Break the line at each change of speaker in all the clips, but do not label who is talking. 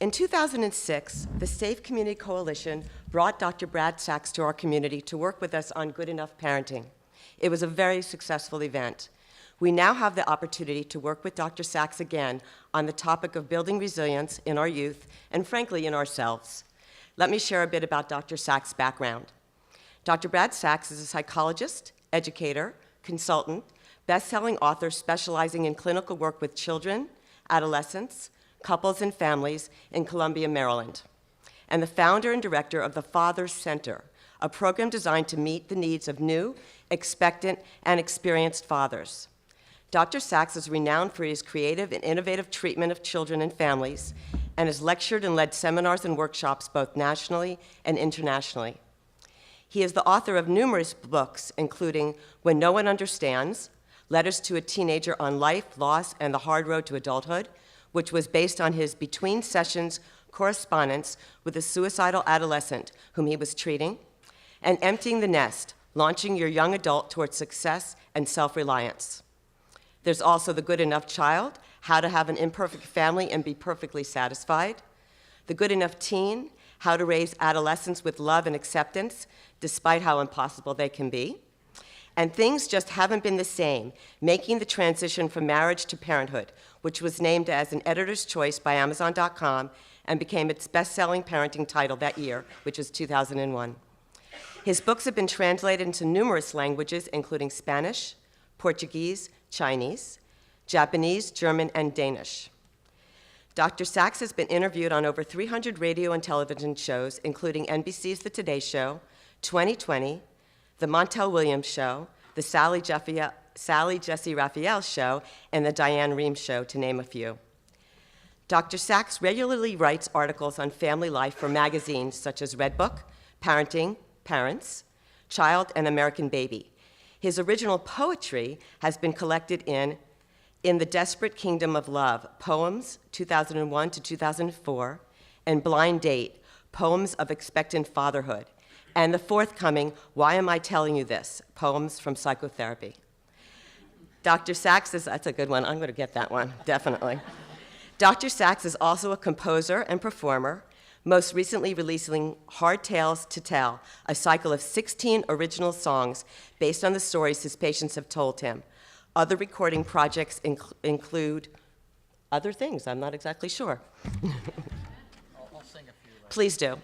In 2006, the Safe Community Coalition brought Dr. Brad Sachs to our community to work with us on Good Enough Parenting. It was a very successful event. We now have the opportunity to work with Dr. Sachs again on the topic of building resilience in our youth and, frankly, in ourselves. Let me share a bit about Dr. Sachs' background. Dr. Brad Sachs is a psychologist, educator, consultant, best-selling author specializing in clinical work with children, adolescents, couples, and families in Columbia, Maryland, and the founder and director of the Father's Center, a program designed to meet the needs of new, expectant, and experienced fathers. Dr. Sachs is renowned for his creative and innovative treatment of children and families, and has lectured and led seminars and workshops both nationally and internationally. He is the author of numerous books, including When No One Understands, Letters to a Teenager on Life, Loss, and the Hard Road to Adulthood, which was based on his between sessions correspondence with a suicidal adolescent whom he was treating, and Emptying the Nest, Launching Your Young Adult Towards Success and Self-Reliance. There's also The Good Enough Child, How to Have an Imperfect Family and Be Perfectly Satisfied, The Good Enough Teen, How to Raise Adolescents with Love and Acceptance, despite how impossible they can be, and Things Just Haven't Been the Same, Making the Transition from Marriage to Parenthood, which was named as an editor's choice by Amazon.com and became its best-selling parenting title that year, which was 2001. His books have been translated into numerous languages, including Spanish, Portuguese, Chinese, Japanese, German, and Danish. Dr. Sachs has been interviewed on over 300 radio and television shows, including NBC's The Today Show, 2020, The Montel Williams Show, The Sally Jesse Raphael Show, and The Diane Rehm Show, to name a few. Dr. Sachs regularly writes articles on family life for magazines such as Redbook, Parenting, Parents, Child, and American Baby. His original poetry has been collected in The Desperate Kingdom of Love, Poems, 2001 to 2004, and Blind Date, Poems of Expectant Fatherhood, and the forthcoming Why Am I Telling You This? Poems from Psychotherapy. Dr. Sachs that's a good one. I'm going to get that one, definitely. Dr. Sachs is also a composer and performer, most recently releasing Hard Tales to Tell, a cycle of 16 original songs based on the stories his patients have told him. Other recording projects include other things. I'm not exactly sure.
I'll sing a few.
Please do.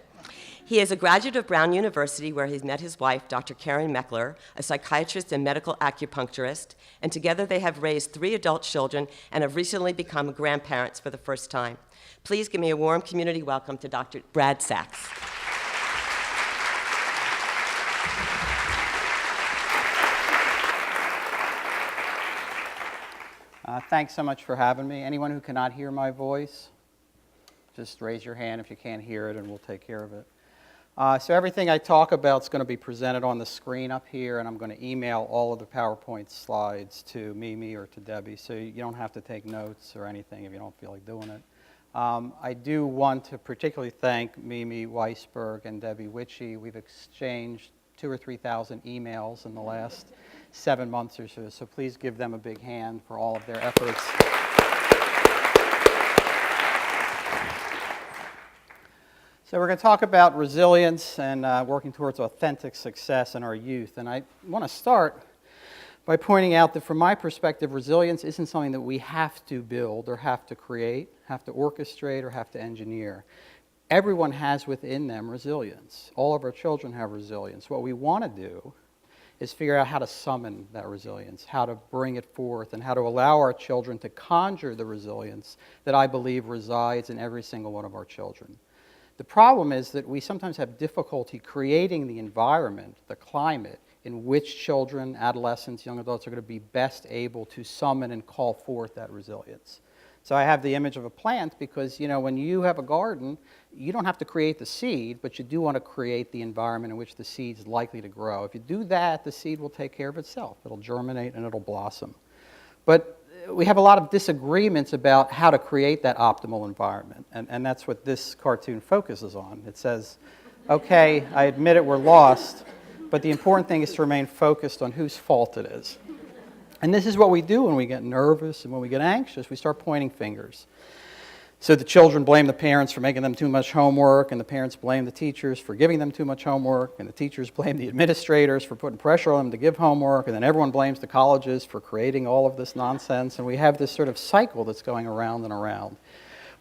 He is a graduate of Brown University, where he's met his wife, Dr. Karen Meckler, a psychiatrist and medical acupuncturist, and together they have raised 3 adult children and have recently become grandparents for the first time. Please give me a warm community welcome to Dr. Brad Sachs.
Thanks so much for having me. Anyone who cannot hear my voice, just raise your hand if you can't hear it, and we'll take care of it. So everything I talk about is going to be presented on the screen up here, and I'm going to email all of the PowerPoint slides to Mimi or to Debbie, so you don't have to take notes or anything if you don't feel like doing it. I do want to particularly thank Mimi Weisberg and Debbie Witchy. We've exchanged 2,000 or 3,000 emails in the last 7 months or so, so please give them a big hand for all of their efforts. So we're going to talk about resilience and working towards authentic success in our youth. And I want to start by pointing out that from my perspective, resilience isn't something that we have to build or have to create, have to orchestrate, or have to engineer. Everyone has within them resilience. All of our children have resilience. What we want to do is figure out how to summon that resilience, how to bring it forth, and how to allow our children to conjure the resilience that I believe resides in every single one of our children. The problem is that we sometimes have difficulty creating the environment, the climate, in which children, adolescents, young adults are going to be best able to summon and call forth that resilience. So I have the image of a plant because, when you have a garden, you don't have to create the seed, but you do want to create the environment in which the seed is likely to grow. If you do that, the seed will take care of itself. It'll germinate and it'll blossom. But we have a lot of disagreements about how to create that optimal environment, and that's what this cartoon focuses on. It says, okay, I admit it, we're lost, but the important thing is to remain focused on whose fault it is. And this is what we do when we get nervous and when we get anxious. We start pointing fingers. So the children blame the parents for making them too much homework, and the parents blame the teachers for giving them too much homework, and the teachers blame the administrators for putting pressure on them to give homework, and then everyone blames the colleges for creating all of this nonsense, and we have this sort of cycle that's going around and around.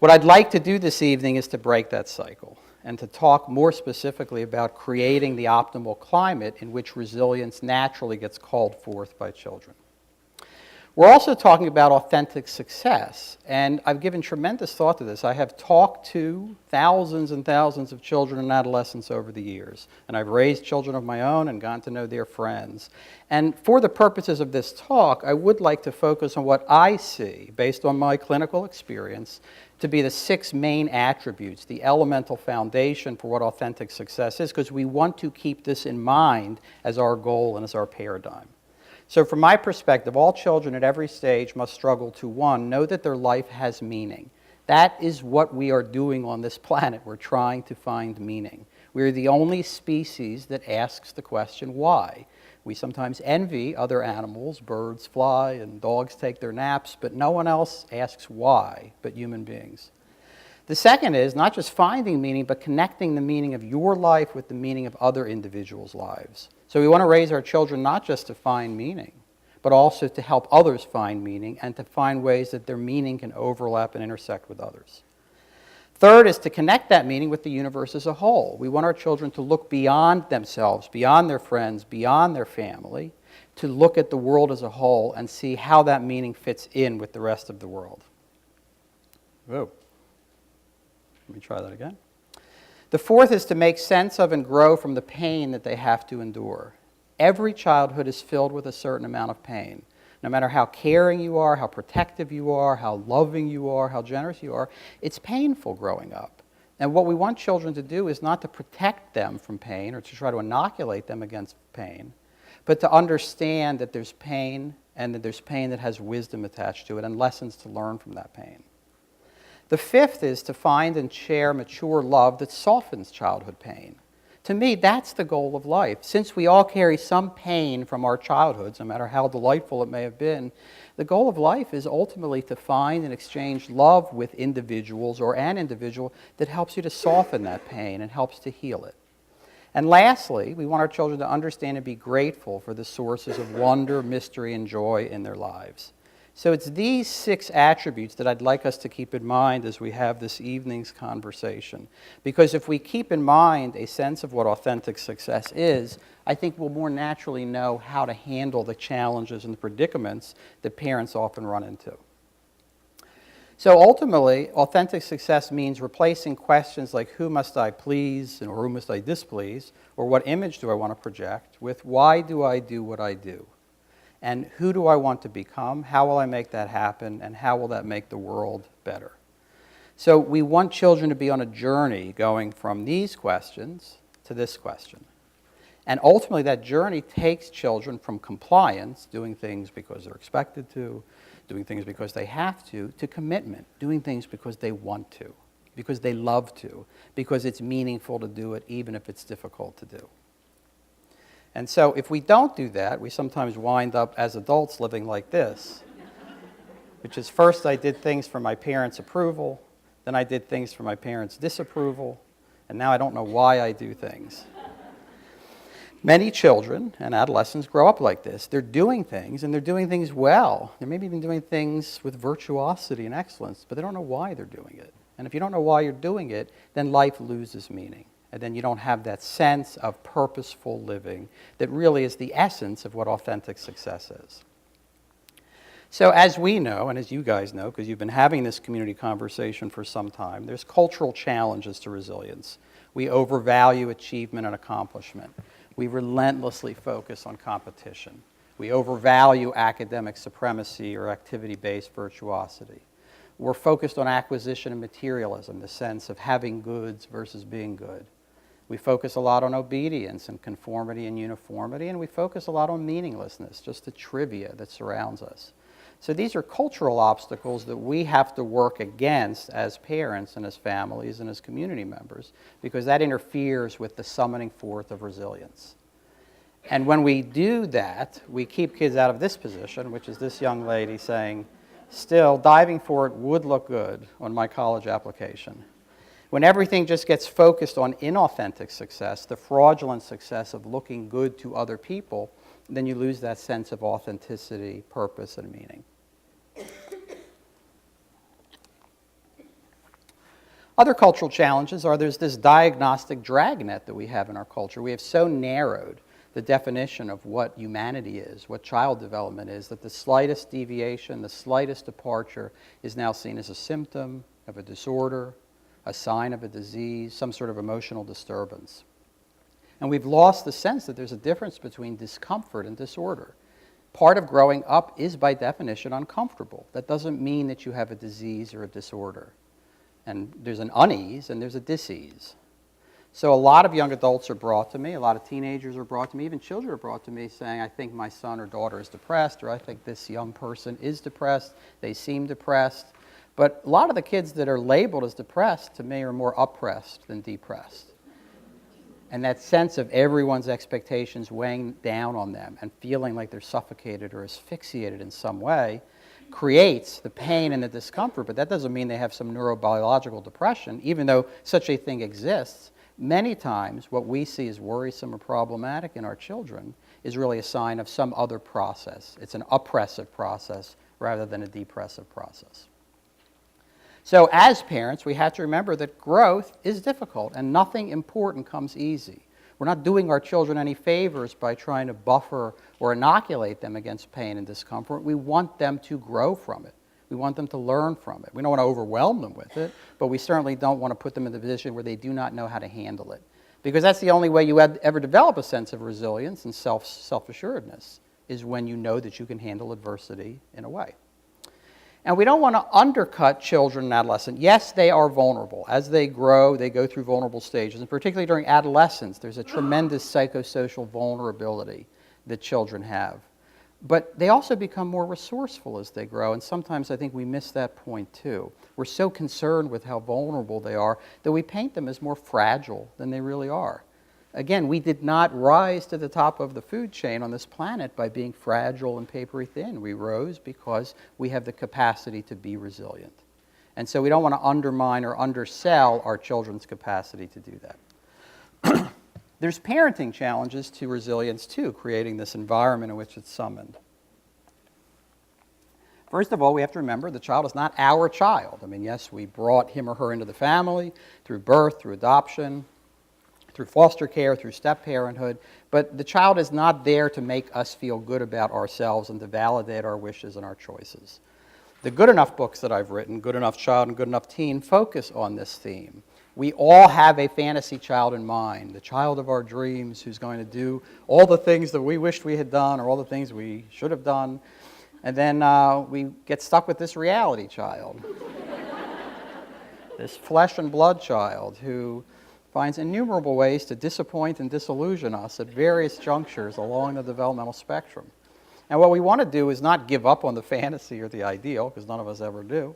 What I'd like to do this evening is to break that cycle and to talk more specifically about creating the optimal climate in which resilience naturally gets called forth by children. We're also talking about authentic success, and I've given tremendous thought to this. I have talked to thousands and thousands of children and adolescents over the years, and I've raised children of my own and gotten to know their friends. And for the purposes of this talk, I would like to focus on what I see, based on my clinical experience, to be the 6 main attributes, the elemental foundation for what authentic success is, because we want to keep this in mind as our goal and as our paradigm. So from my perspective, all children at every stage must struggle to, 1, know that their life has meaning. That is what we are doing on this planet. We're trying to find meaning. We're the only species that asks the question, why? We sometimes envy other animals, birds fly and dogs take their naps, but no one else asks why but human beings. The second is not just finding meaning, but connecting the meaning of your life with the meaning of other individuals' lives. So we want to raise our children not just to find meaning, but also to help others find meaning and to find ways that their meaning can overlap and intersect with others. Third is to connect that meaning with the universe as a whole. We want our children to look beyond themselves, beyond their friends, beyond their family, to look at the world as a whole and see how that meaning fits in with the rest of the world. Whoa. Let me try that again. The fourth is to make sense of and grow from the pain that they have to endure. Every childhood is filled with a certain amount of pain. No matter how caring you are, how protective you are, how loving you are, how generous you are, it's painful growing up. And what we want children to do is not to protect them from pain or to try to inoculate them against pain, but to understand that there's pain and that there's pain that has wisdom attached to it and lessons to learn from that pain. The fifth is to find and share mature love that softens childhood pain. To me, that's the goal of life. Since we all carry some pain from our childhoods, no matter how delightful it may have been, the goal of life is ultimately to find and exchange love with individuals or an individual that helps you to soften that pain and helps to heal it. And lastly, we want our children to understand and be grateful for the sources of wonder, mystery, and joy in their lives. So it's these 6 attributes that I'd like us to keep in mind as we have this evening's conversation. Because if we keep in mind a sense of what authentic success is, I think we'll more naturally know how to handle the challenges and the predicaments that parents often run into. So ultimately, authentic success means replacing questions like who must I please or who must I displease or what image do I want to project with why do I do what I do? And who do I want to become? How will I make that happen? And how will that make the world better? So we want children to be on a journey going from these questions to this question. And ultimately that journey takes children from compliance, doing things because they're expected to, doing things because they have to commitment, doing things because they want to, because they love to, because it's meaningful to do it even if it's difficult to do. And so if we don't do that, we sometimes wind up as adults living like this, which is first I did things for my parents' approval, then I did things for my parents' disapproval, and now I don't know why I do things. Many children and adolescents grow up like this. They're doing things, and they're doing things well. They're maybe even doing things with virtuosity and excellence, but they don't know why they're doing it. And if you don't know why you're doing it, then life loses meaning. And then you don't have that sense of purposeful living that really is the essence of what authentic success is. So as we know, and as you guys know, because you've been having this community conversation for some time, there's cultural challenges to resilience. We overvalue achievement and accomplishment. We relentlessly focus on competition. We overvalue academic supremacy or activity-based virtuosity. We're focused on acquisition and materialism, the sense of having goods versus being good. We focus a lot on obedience and conformity and uniformity, and we focus a lot on meaninglessness, just the trivia that surrounds us. So these are cultural obstacles that we have to work against as parents and as families and as community members, because that interferes with the summoning forth of resilience. And when we do that, we keep kids out of this position, which is this young lady saying, Still, diving for it would look good on my college application. When everything just gets focused on inauthentic success, the fraudulent success of looking good to other people, then you lose that sense of authenticity, purpose, and meaning. Other cultural challenges are there's this diagnostic dragnet that we have in our culture. We have so narrowed the definition of what humanity is, what child development is, that the slightest deviation, the slightest departure is now seen as a symptom of a disorder, a sign of a disease, some sort of emotional disturbance. And we've lost the sense that there's a difference between discomfort and disorder. Part of growing up is by definition uncomfortable. That doesn't mean that you have a disease or a disorder. And there's an unease and there's a dis-ease. So a lot of young adults are brought to me, a lot of teenagers are brought to me, even children are brought to me saying, I think my son or daughter is depressed, or I think this young person is depressed, they seem depressed. But a lot of the kids that are labeled as depressed to me are more oppressed than depressed. And that sense of everyone's expectations weighing down on them and feeling like they're suffocated or asphyxiated in some way creates the pain and the discomfort, but that doesn't mean they have some neurobiological depression, even though such a thing exists. Many times what we see as worrisome or problematic in our children is really a sign of some other process. It's an oppressive process rather than a depressive process. So as parents, we have to remember that growth is difficult and nothing important comes easy. We're not doing our children any favors by trying to buffer or inoculate them against pain and discomfort. We want them to grow from it. We want them to learn from it. We don't want to overwhelm them with it, but we certainly don't want to put them in the position where they do not know how to handle it. Because that's the only way you ever develop a sense of resilience and self-assuredness, is when you know that you can handle adversity in a way. And we don't want to undercut children and adolescents. Yes, they are vulnerable. As they grow, they go through vulnerable stages. And particularly during adolescence, there's a tremendous psychosocial vulnerability that children have. But they also become more resourceful as they grow. And sometimes I think we miss that point too. We're so concerned with how vulnerable they are that we paint them as more fragile than they really are. Again, we did not rise to the top of the food chain on this planet by being fragile and papery thin. We rose because we have the capacity to be resilient. And so we don't want to undermine or undersell our children's capacity to do that. There's parenting challenges to resilience too, creating this environment in which it's summoned. First of all, we have to remember the child is not our child. I mean, yes, we brought him or her into the family through birth, through adoption, through foster care, through step-parenthood, but the child is not there to make us feel good about ourselves and to validate our wishes and our choices. The Good Enough books that I've written, Good Enough Child and Good Enough Teen, focus on this theme. We all have a fantasy child in mind, the child of our dreams who's going to do all the things that we wished we had done or all the things we should have done, and then we get stuck with this reality child, this flesh and blood child who finds innumerable ways to disappoint and disillusion us at various junctures along the developmental spectrum. And what we want to do is not give up on the fantasy or the ideal, because none of us ever do,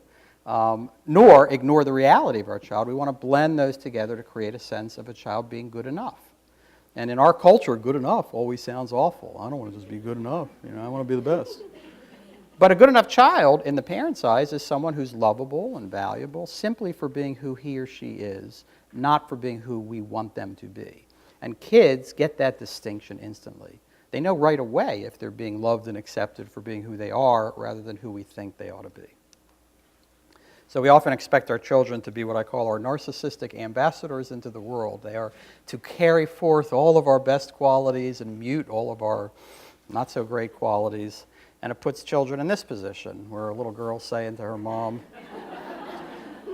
nor ignore the reality of our child. We want to blend those together to create a sense of a child being good enough. And in our culture, good enough always sounds awful. I don't want to just be good enough. I want to be the best. But a good enough child, in the parent's eyes, is someone who's lovable and valuable simply for being who he or she is, not for being who we want them to be. And kids get that distinction instantly. They know right away if they're being loved and accepted for being who they are rather than who we think they ought to be. So we often expect our children to be what I call our narcissistic ambassadors into the world. They are to carry forth all of our best qualities and mute all of our not so great qualities. And it puts children in this position where a little girl's saying to her mom,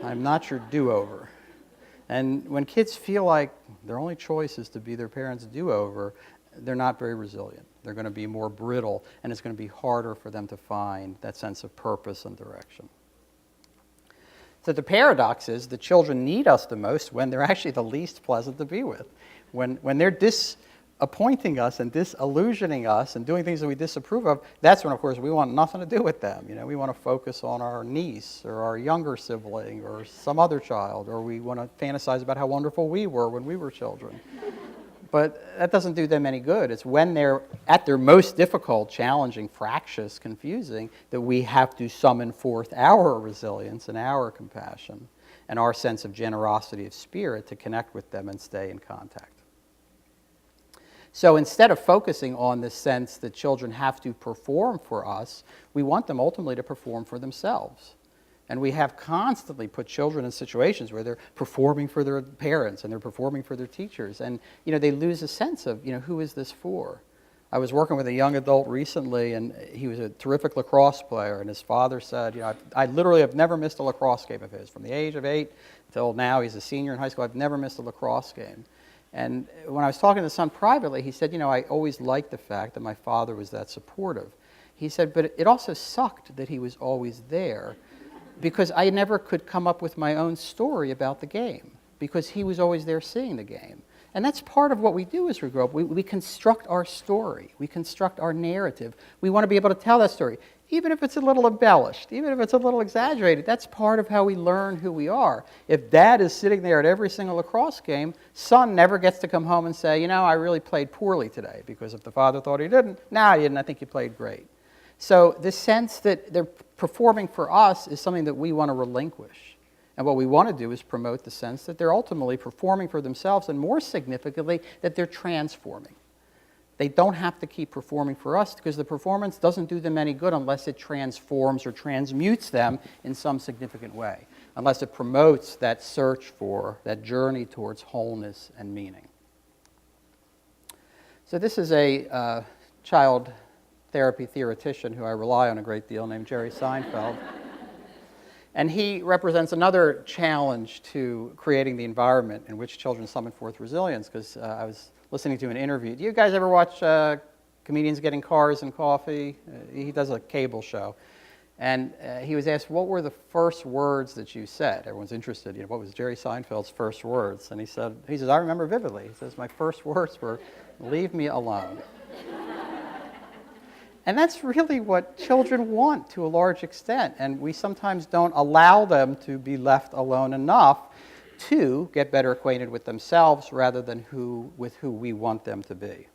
I'm not your do-over. And when kids feel like their only choice is to be their parents' do-over, they're not very resilient. They're going to be more brittle, and it's going to be harder for them to find that sense of purpose and direction. So the paradox is the children need us the most when they're actually the least pleasant to be with. When they're disappointing us and disillusioning us and doing things that we disapprove of, that's when, of course, we want nothing to do with them. We want to focus on our niece or our younger sibling or some other child, or we want to fantasize about how wonderful we were when we were children. but that doesn't do them any good. It's when they're at their most difficult, challenging, fractious, confusing, that we have to summon forth our resilience and our compassion and our sense of generosity of spirit to connect with them and stay in contact. So instead of focusing on this sense that children have to perform for us, we want them ultimately to perform for themselves. And we have constantly put children in situations where they're performing for their parents and they're performing for their teachers. And, they lose a sense of, who is this for? I was working with a young adult recently, and he was a terrific lacrosse player. And his father said, I literally have never missed a lacrosse game of his. From the age of 8 till now, he's a senior in high school. I've never missed a lacrosse game. And when I was talking to the son privately, he said, I always liked the fact that my father was that supportive. He said, but it also sucked that he was always there, because I never could come up with my own story about the game, because he was always there seeing the game. And that's part of what we do as we grow up. We construct our story. We construct our narrative. We want to be able to tell that story, even if it's a little embellished, even if it's a little exaggerated. That's part of how we learn who we are. If dad is sitting there at every single lacrosse game, son never gets to come home and say, I really played poorly today, because if the father thought he didn't, no, he didn't, I think you played great. So the sense that they're performing for us is something that we want to relinquish. And what we want to do is promote the sense that they're ultimately performing for themselves, and more significantly, that they're transforming. They don't have to keep performing for us, because the performance doesn't do them any good unless it transforms or transmutes them in some significant way, unless it promotes that search for, that journey towards wholeness and meaning. So this is a child therapy theoretician who I rely on a great deal, named Jerry Seinfeld. And he represents another challenge to creating the environment in which children summon forth resilience, because I was listening to an interview. Do you guys ever watch comedians getting cars and coffee? He does a cable show. And he was asked, what were the first words that you said? Everyone's interested, what was Jerry Seinfeld's first words? And he says, I remember vividly. He says, my first words were, leave me alone. And that's really what children want to a large extent, and we sometimes don't allow them to be left alone enough to get better acquainted with themselves rather than with who we want them to be.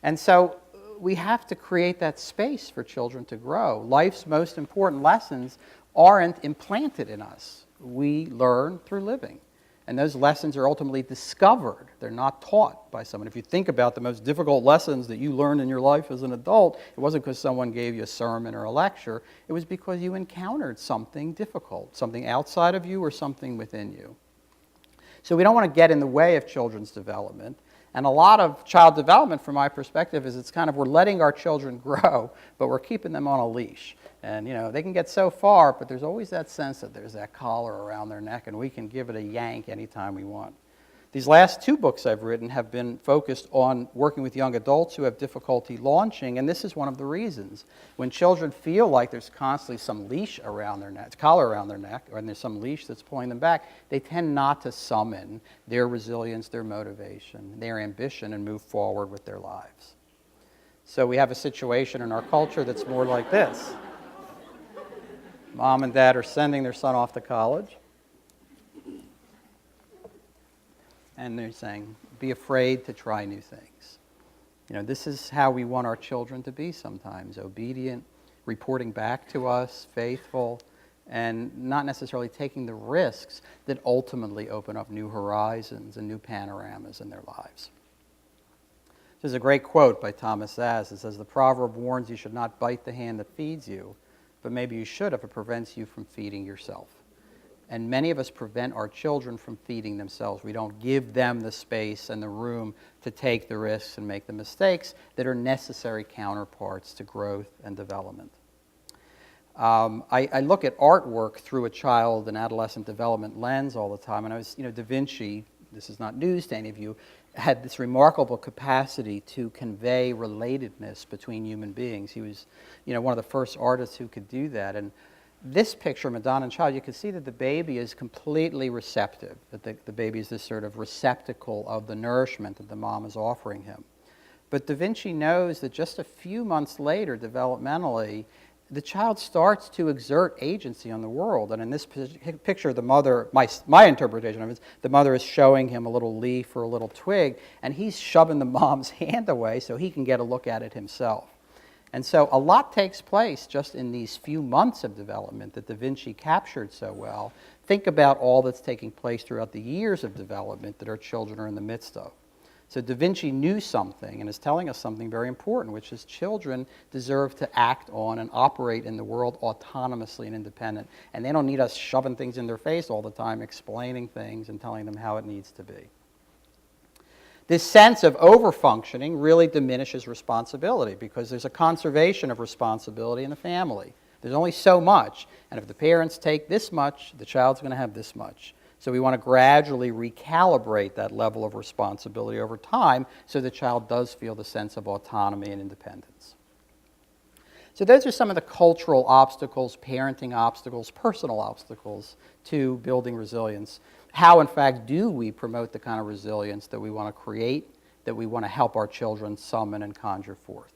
And so we have to create that space for children to grow. Life's most important lessons aren't implanted in us. We learn through living. And those lessons are ultimately discovered. They're not taught by someone. If you think about the most difficult lessons that you learned in your life as an adult, it wasn't because someone gave you a sermon or a lecture. It was because you encountered something difficult, something outside of you or something within you. So we don't want to get in the way of children's development. And a lot of child development, from my perspective, is it's kind of we're letting our children grow, but we're keeping them on a leash. And, they can get so far, but there's always that sense that there's that collar around their neck, and we can give it a yank anytime we want. These last 2 books I've written have been focused on working with young adults who have difficulty launching, and this is one of the reasons. When children feel like there's constantly some leash around their neck, collar around their neck, or there's some leash that's pulling them back, they tend not to summon their resilience, their motivation, their ambition, and move forward with their lives. So we have a situation in our culture that's more like this. Mom and dad are sending their son off to college, and they're saying, be afraid to try new things. This is how we want our children to be sometimes, obedient, reporting back to us, faithful, and not necessarily taking the risks that ultimately open up new horizons and new panoramas in their lives. There's a great quote by Thomas Szasz. It says, the proverb warns you should not bite the hand that feeds you, but maybe you should if it prevents you from feeding yourself. And many of us prevent our children from feeding themselves. We don't give them the space and the room to take the risks and make the mistakes that are necessary counterparts to growth and development. I look at artwork through a child and adolescent development lens all the time. And Da Vinci, this is not news to any of you, had this remarkable capacity to convey relatedness between human beings. He was, one of the first artists who could do that. And this picture, Madonna and Child, you can see that the baby is completely receptive, that the baby is this sort of receptacle of the nourishment that the mom is offering him. But Da Vinci knows that just a few months later, developmentally, the child starts to exert agency on the world. And in this picture, the mother, my interpretation of it, is the mother is showing him a little leaf or a little twig, and he's shoving the mom's hand away so he can get a look at it himself. And so a lot takes place just in these few months of development that Da Vinci captured so well. Think about all that's taking place throughout the years of development that our children are in the midst of. So Da Vinci knew something and is telling us something very important, which is children deserve to act on and operate in the world autonomously and independent. And they don't need us shoving things in their face all the time, explaining things and telling them how it needs to be. This sense of overfunctioning really diminishes responsibility because there's a conservation of responsibility in the family. There's only so much, and if the parents take this much, the child's going to have this much. So we want to gradually recalibrate that level of responsibility over time so the child does feel the sense of autonomy and independence. So those are some of the cultural obstacles, parenting obstacles, personal obstacles to building resilience. How, in fact, do we promote the kind of resilience that we want to create, that we want to help our children summon and conjure forth?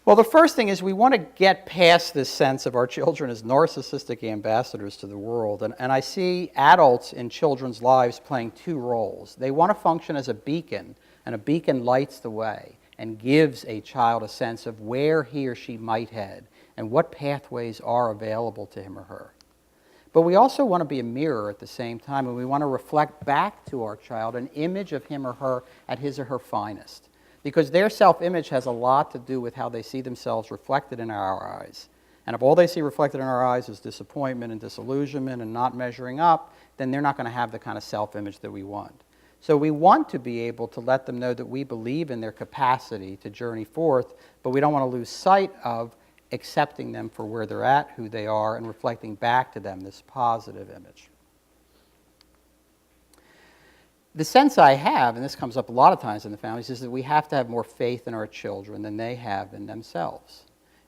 Well, the first thing is we want to get past this sense of our children as narcissistic ambassadors to the world. And I see adults in children's lives playing two roles. They want to function as a beacon, and a beacon lights the way and gives a child a sense of where he or she might head and what pathways are available to him or her. But we also want to be a mirror at the same time, and we want to reflect back to our child an image of him or her at his or her finest. Because their self-image has a lot to do with how they see themselves reflected in our eyes. And if all they see reflected in our eyes is disappointment and disillusionment and not measuring up, then they're not going to have the kind of self-image that we want. So we want to be able to let them know that we believe in their capacity to journey forth, but we don't want to lose sight of accepting them for where they're at, who they are, and reflecting back to them this positive image. The sense I have, and this comes up a lot of times in the families, is that we have to have more faith in our children than they have in themselves.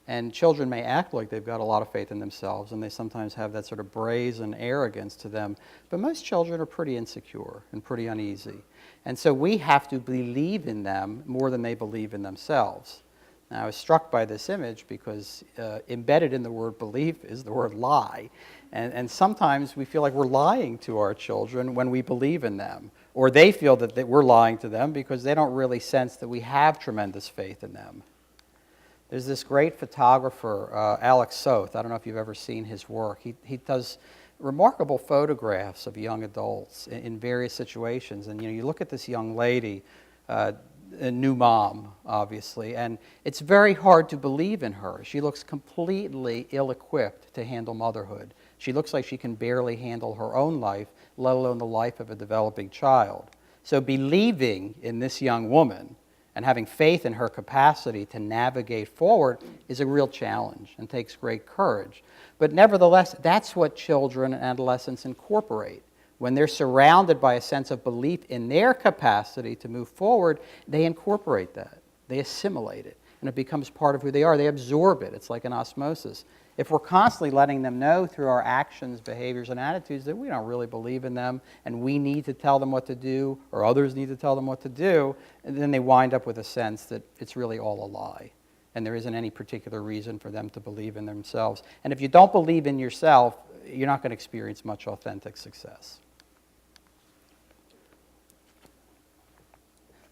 And children may act like they've got a lot of faith in themselves, and they sometimes have that sort of brazen arrogance to them. But most children are pretty insecure and pretty uneasy. And so we have to believe in them more than they believe in themselves. Now, I was struck by this image because embedded in the word belief is the word lie. And sometimes we feel like we're lying to our children when we believe in them. Or they feel that we're lying to them because they don't really sense that we have tremendous faith in them. There's this great photographer, Alex Soth. I don't know if you've ever seen his work. He does remarkable photographs of young adults in various situations. And you look at this young lady, a new mom, obviously, and it's very hard to believe in her. She looks completely ill-equipped to handle motherhood. She looks like she can barely handle her own life, let alone the life of a developing child. So believing in this young woman and having faith in her capacity to navigate forward is a real challenge and takes great courage. But nevertheless, that's what children and adolescents incorporate. When they're surrounded by a sense of belief in their capacity to move forward, they incorporate that. They assimilate it, and it becomes part of who they are. They absorb it. It's like an osmosis. If we're constantly letting them know through our actions, behaviors, and attitudes that we don't really believe in them and we need to tell them what to do or others need to tell them what to do, and then they wind up with a sense that it's really all a lie and there isn't any particular reason for them to believe in themselves. And if you don't believe in yourself, you're not going to experience much authentic success.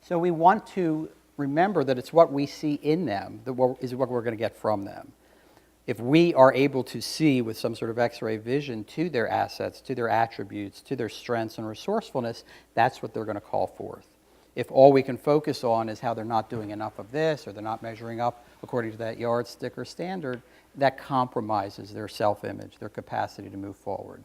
So we want to remember that it's what we see in them that is what we're going to get from them. If we are able to see with some sort of X-ray vision to their assets, to their attributes, to their strengths and resourcefulness, that's what they're going to call forth. If all we can focus on is how they're not doing enough of this or they're not measuring up according to that yardstick or standard, that compromises their self-image, their capacity to move forward.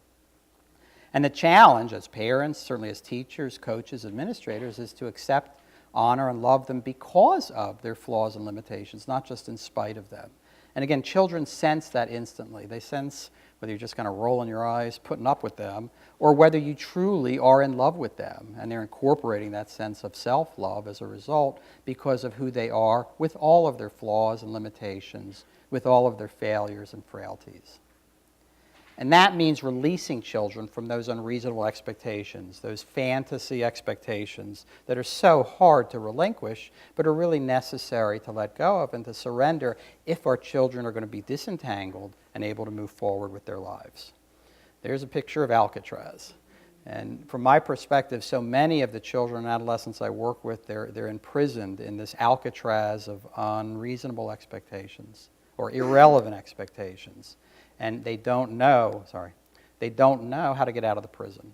And the challenge as parents, certainly as teachers, coaches, administrators, is to accept, honor, and love them because of their flaws and limitations, not just in spite of them. And again, children sense that instantly. They sense whether you're just kind of rolling your eyes, putting up with them, or whether you truly are in love with them. And they're incorporating that sense of self-love as a result because of who they are with all of their flaws and limitations, with all of their failures and frailties. And that means releasing children from those unreasonable expectations, those fantasy expectations that are so hard to relinquish, but are really necessary to let go of and to surrender if our children are going to be disentangled and able to move forward with their lives. There's a picture of Alcatraz. And from my perspective, so many of the children and adolescents I work with, they're imprisoned in this Alcatraz of unreasonable expectations or irrelevant expectations. And they don't know how to get out of the prison.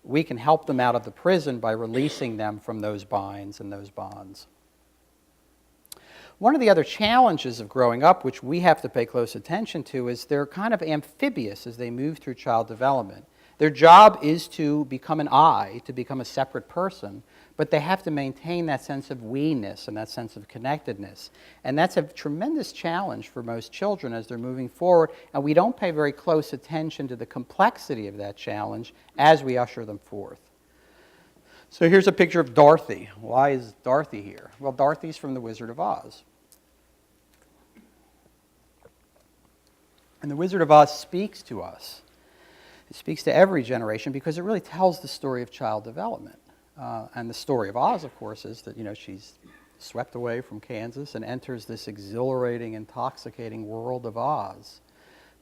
We can help them out of the prison by releasing them from those binds and those bonds. One of the other challenges of growing up, which we have to pay close attention to, is they're kind of amphibious as they move through child development. Their job is to become an I, to become a separate person, but they have to maintain that sense of we-ness and that sense of connectedness. And that's a tremendous challenge for most children as they're moving forward, and we don't pay very close attention to the complexity of that challenge as we usher them forth. So here's a picture of Dorothy. Why is Dorothy here? Well, Dorothy's from The Wizard of Oz. And The Wizard of Oz speaks to us. It speaks to every generation because it really tells the story of child development. And the story of Oz, of course, is that, she's swept away from Kansas and enters this exhilarating, intoxicating world of Oz.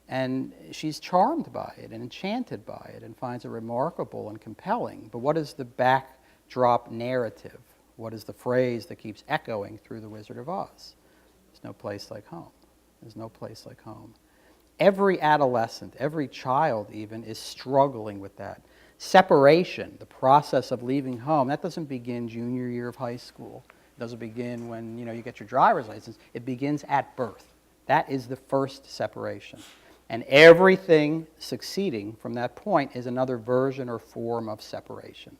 And she's charmed by it and enchanted by it and finds it remarkable and compelling. But what is the backdrop narrative? What is the phrase that keeps echoing through The Wizard of Oz? There's no place like home. There's no place like home. Every adolescent, every child even, is struggling with that. Separation, the process of leaving home, that doesn't begin junior year of high school. It doesn't begin when you get your driver's license. It begins at birth. That is the first separation. And everything succeeding from that point is another version or form of separation.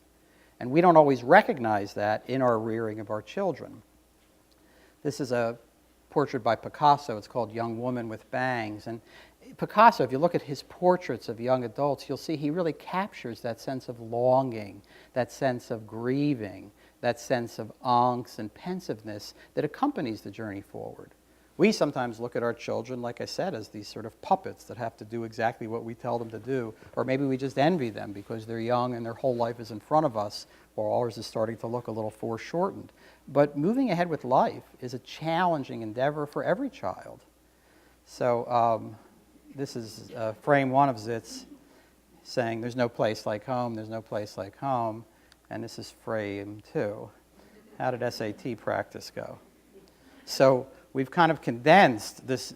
And we don't always recognize that in our rearing of our children. This is a portrait by Picasso. It's called Young Woman with Bangs. And Picasso, if you look at his portraits of young adults, you'll see he really captures that sense of longing, that sense of grieving, that sense of angst and pensiveness that accompanies the journey forward. We sometimes look at our children, like I said, as these sort of puppets that have to do exactly what we tell them to do, or maybe we just envy them because they're young and their whole life is in front of us, while ours is starting to look a little foreshortened. But moving ahead with life is a challenging endeavor for every child. So this is frame one of Zitz saying, "There's no place like home, there's no place like home." And this is frame two. How did SAT practice go? So we've kind of condensed this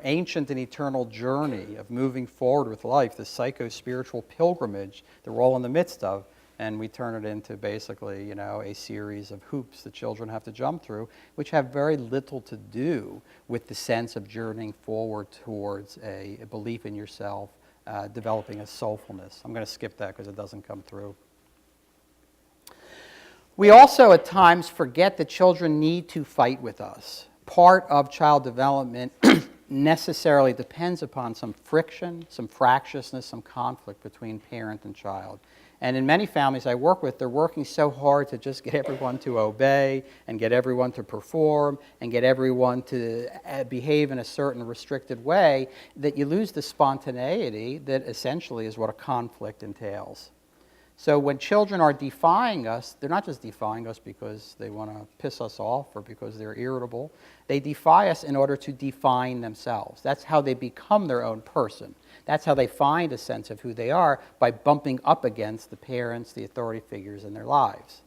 ancient and eternal journey of moving forward with life, this psycho-spiritual pilgrimage that we're all in the midst of, and we turn it into basically, a series of hoops that children have to jump through, which have very little to do with the sense of journeying forward towards a belief in yourself, developing a soulfulness. I'm going to skip that because it doesn't come through. We also at times forget that children need to fight with us. Part of child development necessarily depends upon some friction, some fractiousness, some conflict between parent and child. And in many families I work with, they're working so hard to just get everyone to obey and get everyone to perform and get everyone to behave in a certain restricted way that you lose the spontaneity that essentially is what a conflict entails. So when children are defying us, they're not just defying us because they want to piss us off or because they're irritable. They defy us in order to define themselves. That's how they become their own person. That's how they find a sense of who they are, by bumping up against the parents, the authority figures in their lives.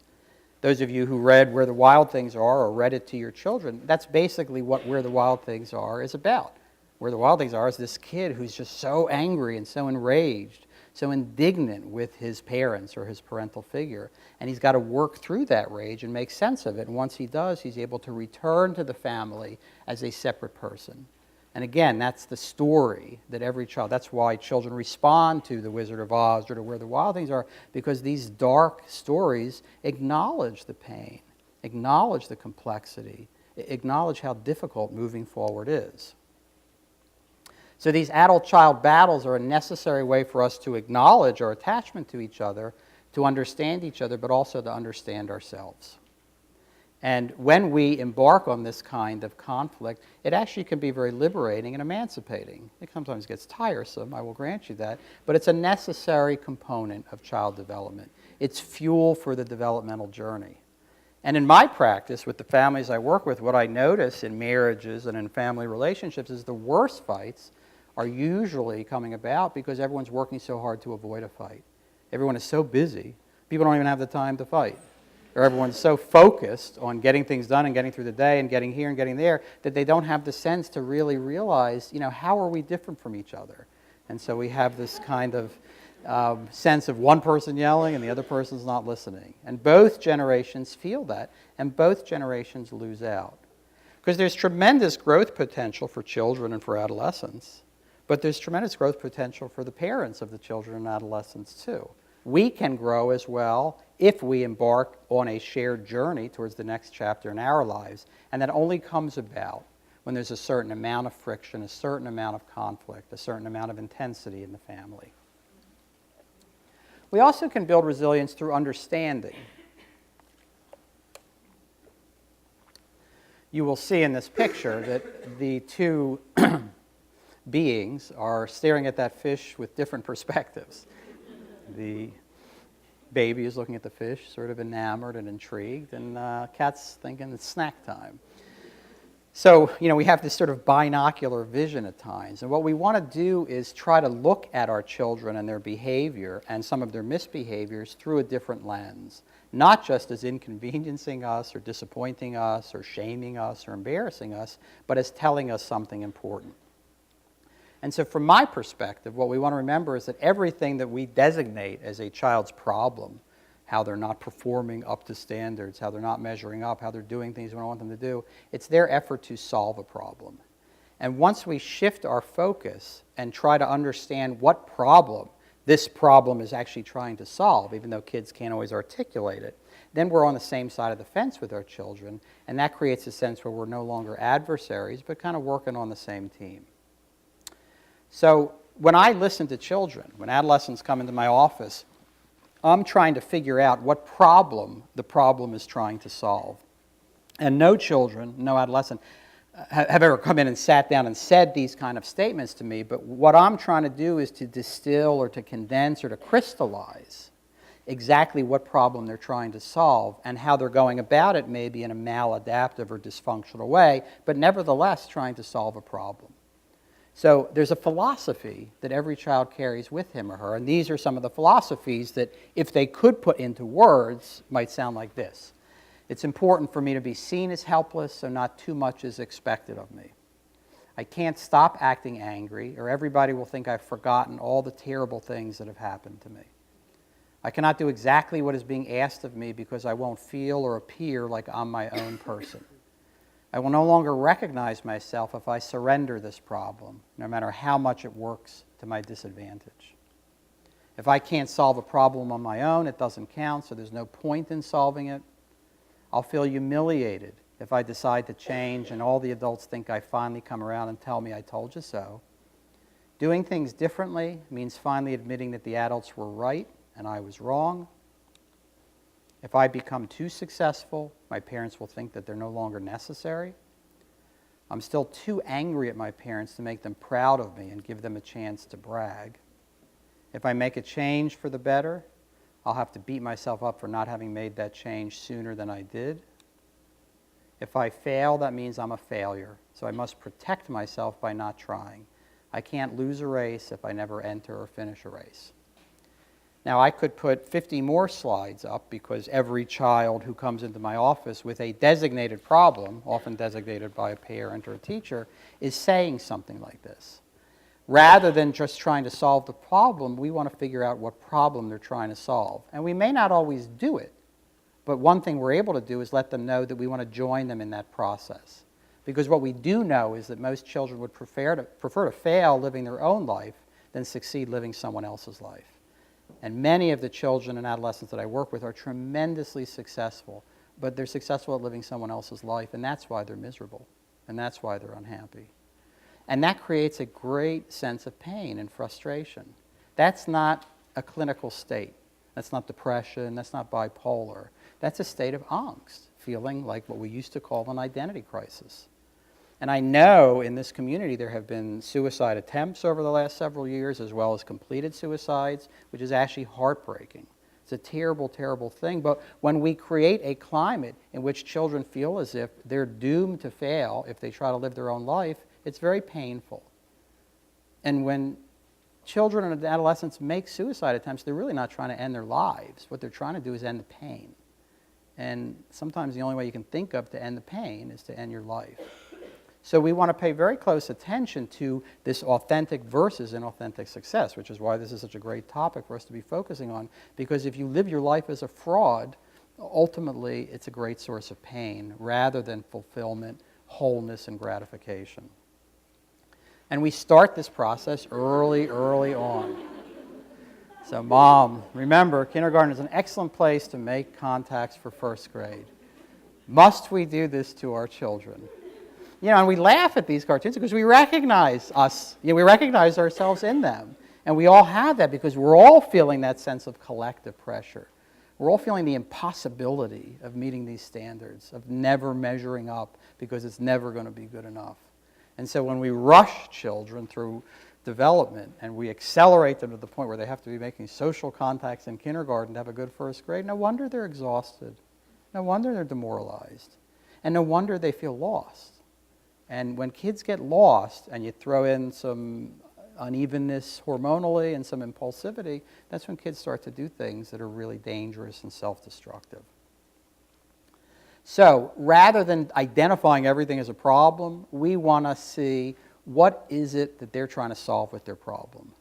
Those of you who read Where the Wild Things Are or read it to your children, that's basically what Where the Wild Things Are is about. Where the Wild Things Are is this kid who's just so angry and so enraged, so indignant with his parents or his parental figure. And he's got to work through that rage and make sense of it. And once he does, he's able to return to the family as a separate person. And again, that's the story that every child, that's why children respond to The Wizard of Oz or to Where the Wild Things Are, because these dark stories acknowledge the pain, acknowledge the complexity, acknowledge how difficult moving forward is. So these adult-child battles are a necessary way for us to acknowledge our attachment to each other, to understand each other, but also to understand ourselves. And when we embark on this kind of conflict, it actually can be very liberating and emancipating. It sometimes gets tiresome, I will grant you that, but it's a necessary component of child development. It's fuel for the developmental journey. And in my practice with the families I work with, what I notice in marriages and in family relationships is the worst fights are usually coming about because everyone's working so hard to avoid a fight. Everyone is so busy, people don't even have the time to fight. Or everyone's so focused on getting things done and getting through the day and getting here and getting there that they don't have the sense to really realize, how are we different from each other? And so we have this kind of sense of one person yelling and the other person's not listening. And both generations feel that, and both generations lose out. Because there's tremendous growth potential for children and for adolescents, but there's tremendous growth potential for the parents of the children and adolescents too. We can grow as well if we embark on a shared journey towards the next chapter in our lives, and that only comes about when there's a certain amount of friction, a certain amount of conflict, a certain amount of intensity in the family. We also can build resilience through understanding. You will see in this picture that the two beings are staring at that fish with different perspectives. The baby is looking at the fish, sort of enamored and intrigued, and cat's thinking it's snack time. So, we have this sort of binocular vision at times, and what we want to do is try to look at our children and their behavior and some of their misbehaviors through a different lens, not just as inconveniencing us or disappointing us or shaming us or embarrassing us, but as telling us something important. And so from my perspective, what we want to remember is that everything that we designate as a child's problem, how they're not performing up to standards, how they're not measuring up, how they're doing things we don't want them to do, it's their effort to solve a problem. And once we shift our focus and try to understand what problem this problem is actually trying to solve, even though kids can't always articulate it, then we're on the same side of the fence with our children, and that creates a sense where we're no longer adversaries, but kind of working on the same team. So when I listen to children, when adolescents come into my office, I'm trying to figure out what problem the problem is trying to solve. And no children, no adolescent, have ever come in and sat down and said these kind of statements to me, but what I'm trying to do is to distill or to condense or to crystallize exactly what problem they're trying to solve and how they're going about it, maybe in a maladaptive or dysfunctional way, but nevertheless trying to solve a problem. So there's a philosophy that every child carries with him or her, and these are some of the philosophies that, if they could put into words, might sound like this. It's important for me to be seen as helpless, so not too much is expected of me. I can't stop acting angry, or everybody will think I've forgotten all the terrible things that have happened to me. I cannot do exactly what is being asked of me because I won't feel or appear like I'm my own person. I will no longer recognize myself if I surrender this problem, no matter how much it works to my disadvantage. If I can't solve a problem on my own, it doesn't count, so there's no point in solving it. I'll feel humiliated if I decide to change and all the adults think I finally come around and tell me I told you so. Doing things differently means finally admitting that the adults were right and I was wrong. If I become too successful, my parents will think that they're no longer necessary. I'm still too angry at my parents to make them proud of me and give them a chance to brag. If I make a change for the better, I'll have to beat myself up for not having made that change sooner than I did. If I fail, that means I'm a failure, so I must protect myself by not trying. I can't lose a race if I never enter or finish a race. Now, I could put 50 more slides up because every child who comes into my office with a designated problem, often designated by a parent or a teacher, is saying something like this. Rather than just trying to solve the problem, we want to figure out what problem they're trying to solve. And we may not always do it, but one thing we're able to do is let them know that we want to join them in that process. Because what we do know is that most children would prefer to fail living their own life than succeed living someone else's life. And many of the children and adolescents that I work with are tremendously successful, but they're successful at living someone else's life, and that's why they're miserable, and that's why they're unhappy. And that creates a great sense of pain and frustration. That's not a clinical state. That's not depression. That's not bipolar. That's a state of angst, feeling like what we used to call an identity crisis. And I know in this community there have been suicide attempts over the last several years, as well as completed suicides, which is actually heartbreaking. It's a terrible, terrible thing. But when we create a climate in which children feel as if they're doomed to fail if they try to live their own life, it's very painful. And when children and adolescents make suicide attempts, they're really not trying to end their lives. What they're trying to do is end the pain. And sometimes the only way you can think of to end the pain is to end your life. So we want to pay very close attention to this authentic versus inauthentic success, which is why this is such a great topic for us to be focusing on, because if you live your life as a fraud, ultimately it's a great source of pain rather than fulfillment, wholeness, and gratification. And we start this process early on. So mom, remember, kindergarten is an excellent place to make contacts for first grade. Must we do this to our children? You know, and we laugh at these cartoons because we recognize us. You know, we recognize ourselves in them. And we all have that because we're all feeling that sense of collective pressure. We're all feeling the impossibility of meeting these standards, of never measuring up because it's never going to be good enough. And so when we rush children through development and we accelerate them to the point where they have to be making social contacts in kindergarten to have a good first grade, no wonder they're exhausted. No wonder they're demoralized. And no wonder they feel lost. And when kids get lost and you throw in some unevenness hormonally and some impulsivity, that's when kids start to do things that are really dangerous and self-destructive. So rather than identifying everything as a problem, we want to see what is it that they're trying to solve with their problem.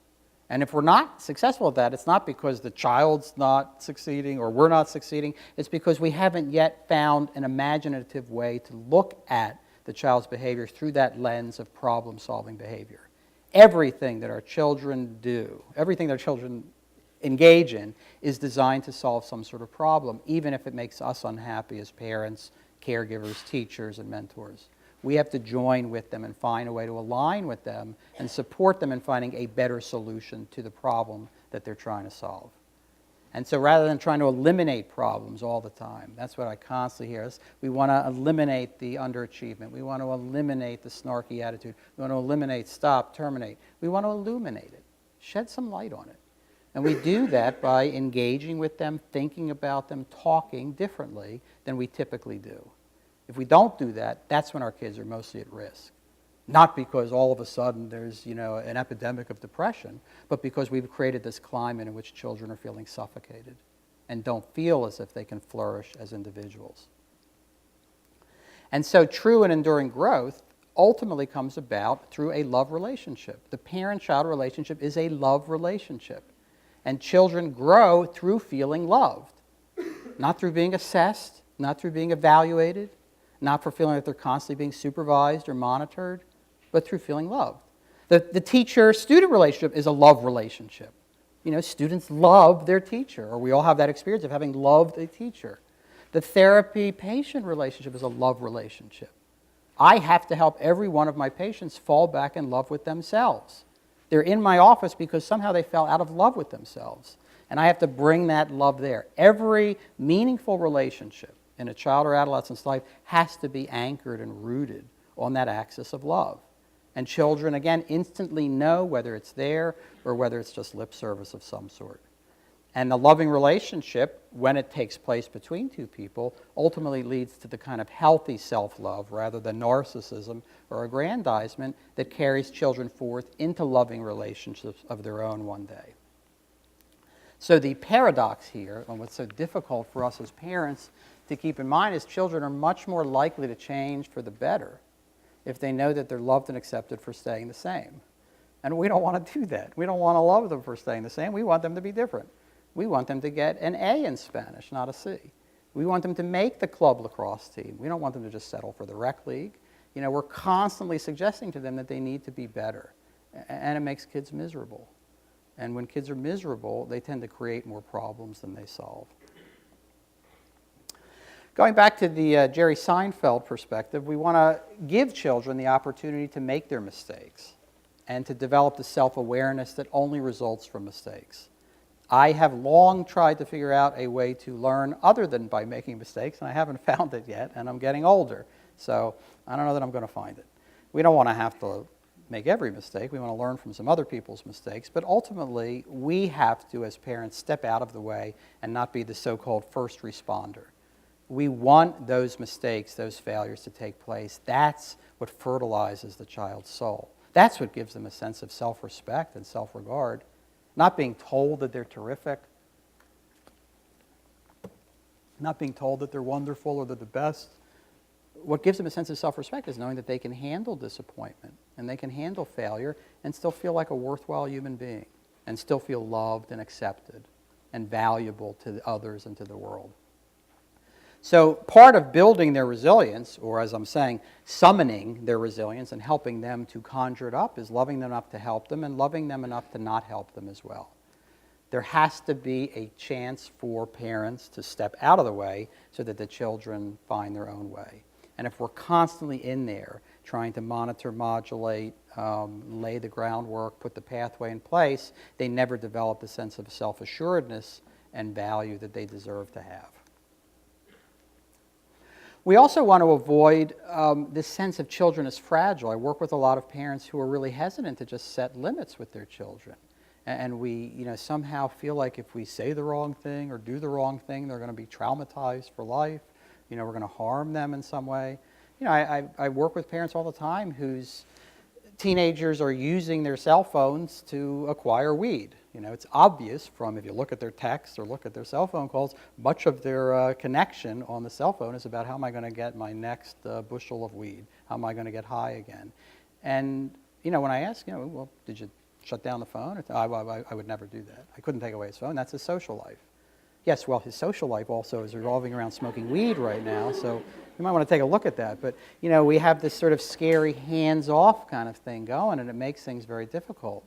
And if we're not successful at that, it's not because the child's not succeeding or we're not succeeding. It's because we haven't yet found an imaginative way to look at the child's behavior through that lens of problem-solving behavior. Everything that our children do, everything that our children engage in, is designed to solve some sort of problem, even if it makes us unhappy as parents, caregivers, teachers, and mentors. We have to join with them and find a way to align with them and support them in finding a better solution to the problem that they're trying to solve. And so rather than trying to eliminate problems all the time, that's what I constantly hear. We want to eliminate the underachievement. We want to eliminate the snarky attitude. We want to eliminate, stop, terminate. We want to illuminate it, shed some light on it. And we do that by engaging with them, thinking about them, talking differently than we typically do. If we don't do that, that's when our kids are mostly at risk. Not because all of a sudden there's, an epidemic of depression, but because we've created this climate in which children are feeling suffocated and don't feel as if they can flourish as individuals. And so true and enduring growth ultimately comes about through a love relationship. The parent-child relationship is a love relationship. And children grow through feeling loved, not through being assessed, not through being evaluated, not for feeling that they're constantly being supervised or monitored, but through feeling loved. The teacher-student relationship is a love relationship. Students love their teacher, or we all have that experience of having loved a teacher. The therapy-patient relationship is a love relationship. I have to help every one of my patients fall back in love with themselves. They're in my office because somehow they fell out of love with themselves. And I have to bring that love there. Every meaningful relationship in a child or adolescent's life has to be anchored and rooted on that axis of love. And children, again, instantly know whether it's there or whether it's just lip service of some sort. And the loving relationship, when it takes place between two people, ultimately leads to the kind of healthy self-love rather than narcissism or aggrandizement that carries children forth into loving relationships of their own one day. So the paradox here, and what's so difficult for us as parents to keep in mind, is children are much more likely to change for the better if they know that they're loved and accepted for staying the same. And we don't want to do that. We don't want to love them for staying the same. We want them to be different. We want them to get an A in Spanish, not a C. We want them to make the club lacrosse team. We don't want them to just settle for the rec league. We're constantly suggesting to them that they need to be better. And it makes kids miserable. And when kids are miserable, they tend to create more problems than they solve. Going back to the Jerry Seinfeld perspective, we want to give children the opportunity to make their mistakes and to develop the self-awareness that only results from mistakes. I have long tried to figure out a way to learn other than by making mistakes, and I haven't found it yet, and I'm getting older. So I don't know that I'm going to find it. We don't want to have to make every mistake. We want to learn from some other people's mistakes. But ultimately, we have to, as parents, step out of the way and not be the so-called first responder. We want those mistakes, those failures to take place. That's what fertilizes the child's soul. That's what gives them a sense of self-respect and self-regard. Not being told that they're terrific, not being told that they're wonderful or they're the best. What gives them a sense of self-respect is knowing that they can handle disappointment and they can handle failure and still feel like a worthwhile human being and still feel loved and accepted and valuable to others and to the world. So part of building their resilience, or as I'm saying, summoning their resilience and helping them to conjure it up, is loving them enough to help them and loving them enough to not help them as well. There has to be a chance for parents to step out of the way so that the children find their own way. And if we're constantly in there trying to monitor, modulate, lay the groundwork, put the pathway in place, they never develop the sense of self-assuredness and value that they deserve to have. We also want to avoid this sense of children as fragile. I work with a lot of parents who are really hesitant to just set limits with their children. And we somehow feel like if we say the wrong thing or do the wrong thing, they're going to be traumatized for life. We're going to harm them in some way. I work with parents all the time whose teenagers are using their cell phones to acquire weed. It's obvious from, if you look at their texts or look at their cell phone calls, much of their connection on the cell phone is about how am I going to get my next bushel of weed? How am I going to get high again? And, when I ask, well, did you shut down the phone? I would never do that. I couldn't take away his phone. That's his social life. Yes, well, his social life also is revolving around smoking weed right now, so you might want to take a look at that. But, we have this sort of scary hands-off kind of thing going, and it makes things very difficult.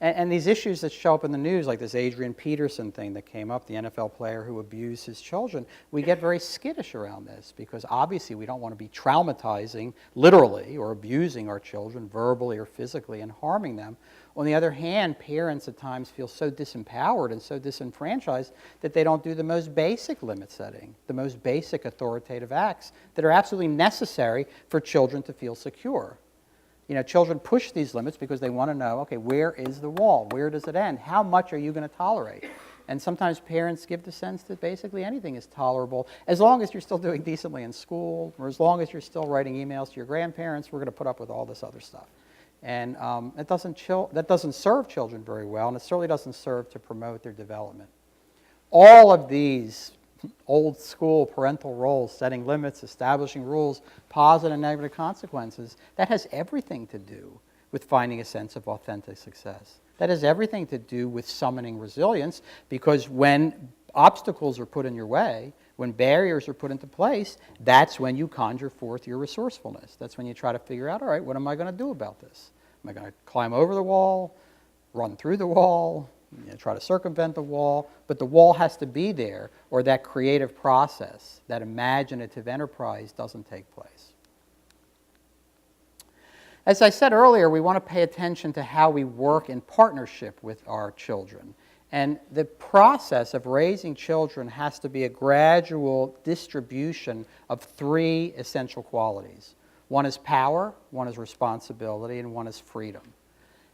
And these issues that show up in the news, like this Adrian Peterson thing that came up, the NFL player who abused his children, we get very skittish around this because obviously we don't want to be traumatizing, literally, or abusing our children verbally or physically and harming them. On the other hand, parents at times feel so disempowered and so disenfranchised that they don't do the most basic limit setting, the most basic authoritative acts that are absolutely necessary for children to feel secure. Children push these limits because they want to know, okay, where is the wall? Where does it end? How much are you going to tolerate? And sometimes parents give the sense that basically anything is tolerable as long as you're still doing decently in school, or as long as you're still writing emails to your grandparents, we're going to put up with all this other stuff. And that doesn't serve children very well, and it certainly doesn't serve to promote their development. All of these old school parental roles, setting limits, establishing rules, positive and negative consequences, that has everything to do with finding a sense of authentic success. That has everything to do with summoning resilience, because when obstacles are put in your way, when barriers are put into place, that's when you conjure forth your resourcefulness. That's when you try to figure out, all right, what am I going to do about this? Am I going to climb over the wall, run through the wall, try to circumvent the wall? But the wall has to be there, or that creative process, that imaginative enterprise doesn't take place. As I said earlier, we want to pay attention to how we work in partnership with our children. And the process of raising children has to be a gradual distribution of three essential qualities. One is power, one is responsibility, and one is freedom.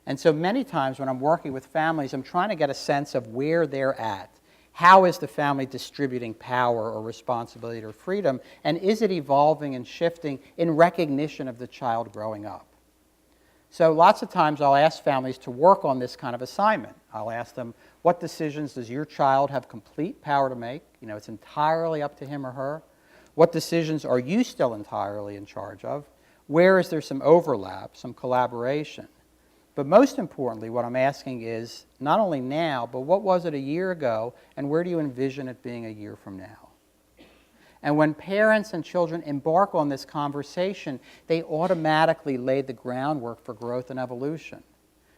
And so many times when I'm working with families, I'm trying to get a sense of where they're at. How is the family distributing power or responsibility or freedom? And is it evolving and shifting in recognition of the child growing up? So lots of times I'll ask families to work on this kind of assignment. I'll ask them, what decisions does your child have complete power to make? It's entirely up to him or her. What decisions are you still entirely in charge of? Where is there some overlap, some collaboration? But most importantly, what I'm asking is, not only now, but what was it a year ago, and where do you envision it being a year from now? And when parents and children embark on this conversation, they automatically lay the groundwork for growth and evolution.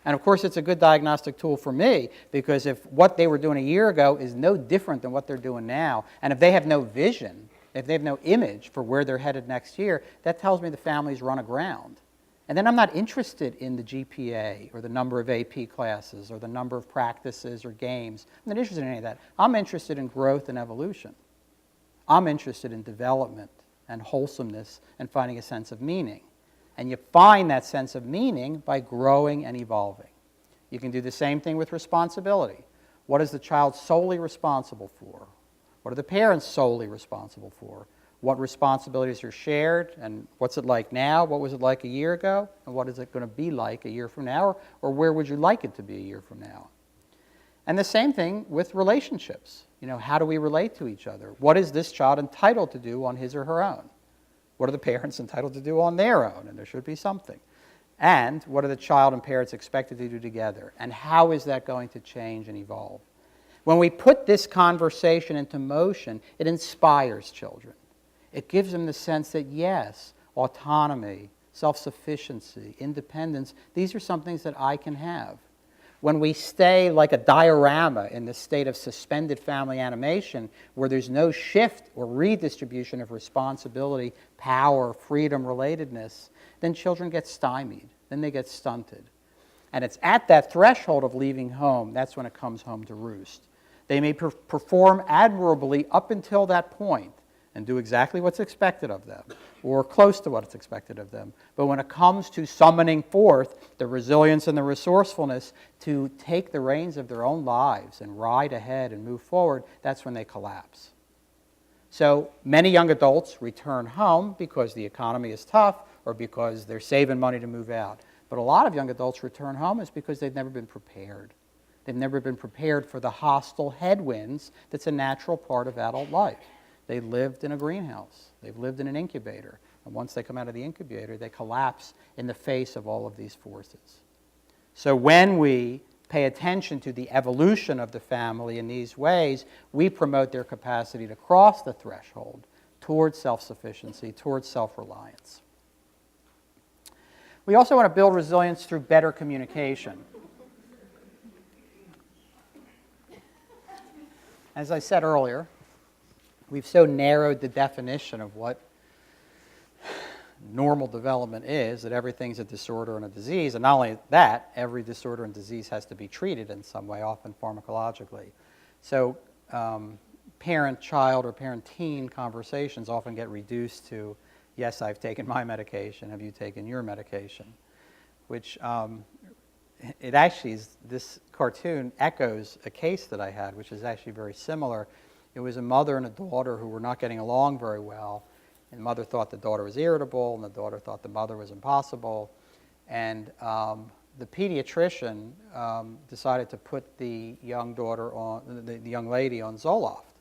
And of course, it's a good diagnostic tool for me, because if what they were doing a year ago is no different than what they're doing now, and if they have no vision, if they have no image for where they're headed next year, that tells me the family's run aground. And then I'm not interested in the GPA or the number of AP classes or the number of practices or games. I'm not interested in any of that. I'm interested in growth and evolution. I'm interested in development and wholesomeness and finding a sense of meaning. And you find that sense of meaning by growing and evolving. You can do the same thing with responsibility. What is the child solely responsible for? What are the parents solely responsible for? What responsibilities are shared, and what's it like now? What was it like a year ago? And what is it going to be like a year from now? Or where would you like it to be a year from now? And the same thing with relationships. How do we relate to each other? What is this child entitled to do on his or her own? What are the parents entitled to do on their own? And there should be something. And what are the child and parents expected to do together? And how is that going to change and evolve? When we put this conversation into motion, it inspires children. It gives them the sense that, yes, autonomy, self-sufficiency, independence, these are some things that I can have. When we stay like a diorama in this state of suspended family animation, where there's no shift or redistribution of responsibility, power, freedom, relatedness, then children get stymied, then they get stunted. And it's at that threshold of leaving home, that's when it comes home to roost. They may perform admirably up until that point, and do exactly what's expected of them, or close to what's expected of them. But when it comes to summoning forth the resilience and the resourcefulness to take the reins of their own lives and ride ahead and move forward, that's when they collapse. So many young adults return home because the economy is tough or because they're saving money to move out. But a lot of young adults return home is because they've never been prepared. They've never been prepared for the hostile headwinds that's a natural part of adult life. They lived in a greenhouse. They've lived in an incubator. And once they come out of the incubator, they collapse in the face of all of these forces. So when we pay attention to the evolution of the family in these ways, we promote their capacity to cross the threshold towards self-sufficiency, towards self-reliance. We also want to build resilience through better communication. As I said earlier, we've so narrowed the definition of what normal development is that everything's a disorder and a disease. And not only that, every disorder and disease has to be treated in some way, often pharmacologically. So parent-child or parent-teen conversations often get reduced to, yes, I've taken my medication, have you taken your medication? Which it actually is, this cartoon echoes a case that I had, which is actually very similar. It was a mother and a daughter who were not getting along very well. And the mother thought the daughter was irritable, and the daughter thought the mother was impossible. And the pediatrician decided to put the young daughter on, the young lady on Zoloft.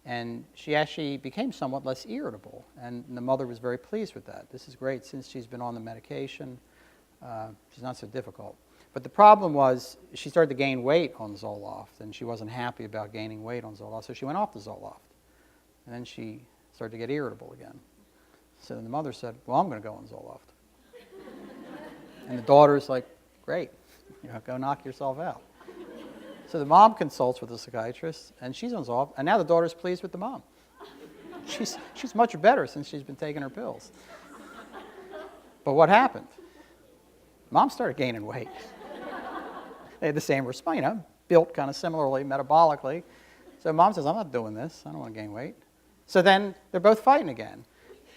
And she actually became somewhat less irritable. And the mother was very pleased with that. This is great. Since she's been on the medication, she's not so difficult. But the problem was she started to gain weight on Zoloft, and she wasn't happy about gaining weight on Zoloft, so she went off the Zoloft. And then she started to get irritable again. So the mother said, well, I'm going to go on Zoloft. And the daughter's like, great, go knock yourself out. So the mom consults with the psychiatrist, and she's on Zoloft, and now the daughter's pleased with the mom. She's much better since she's been taking her pills. But what happened? Mom started gaining weight. They had the same response, built kind of similarly metabolically. So mom says, I'm not doing this. I don't want to gain weight. So then they're both fighting again.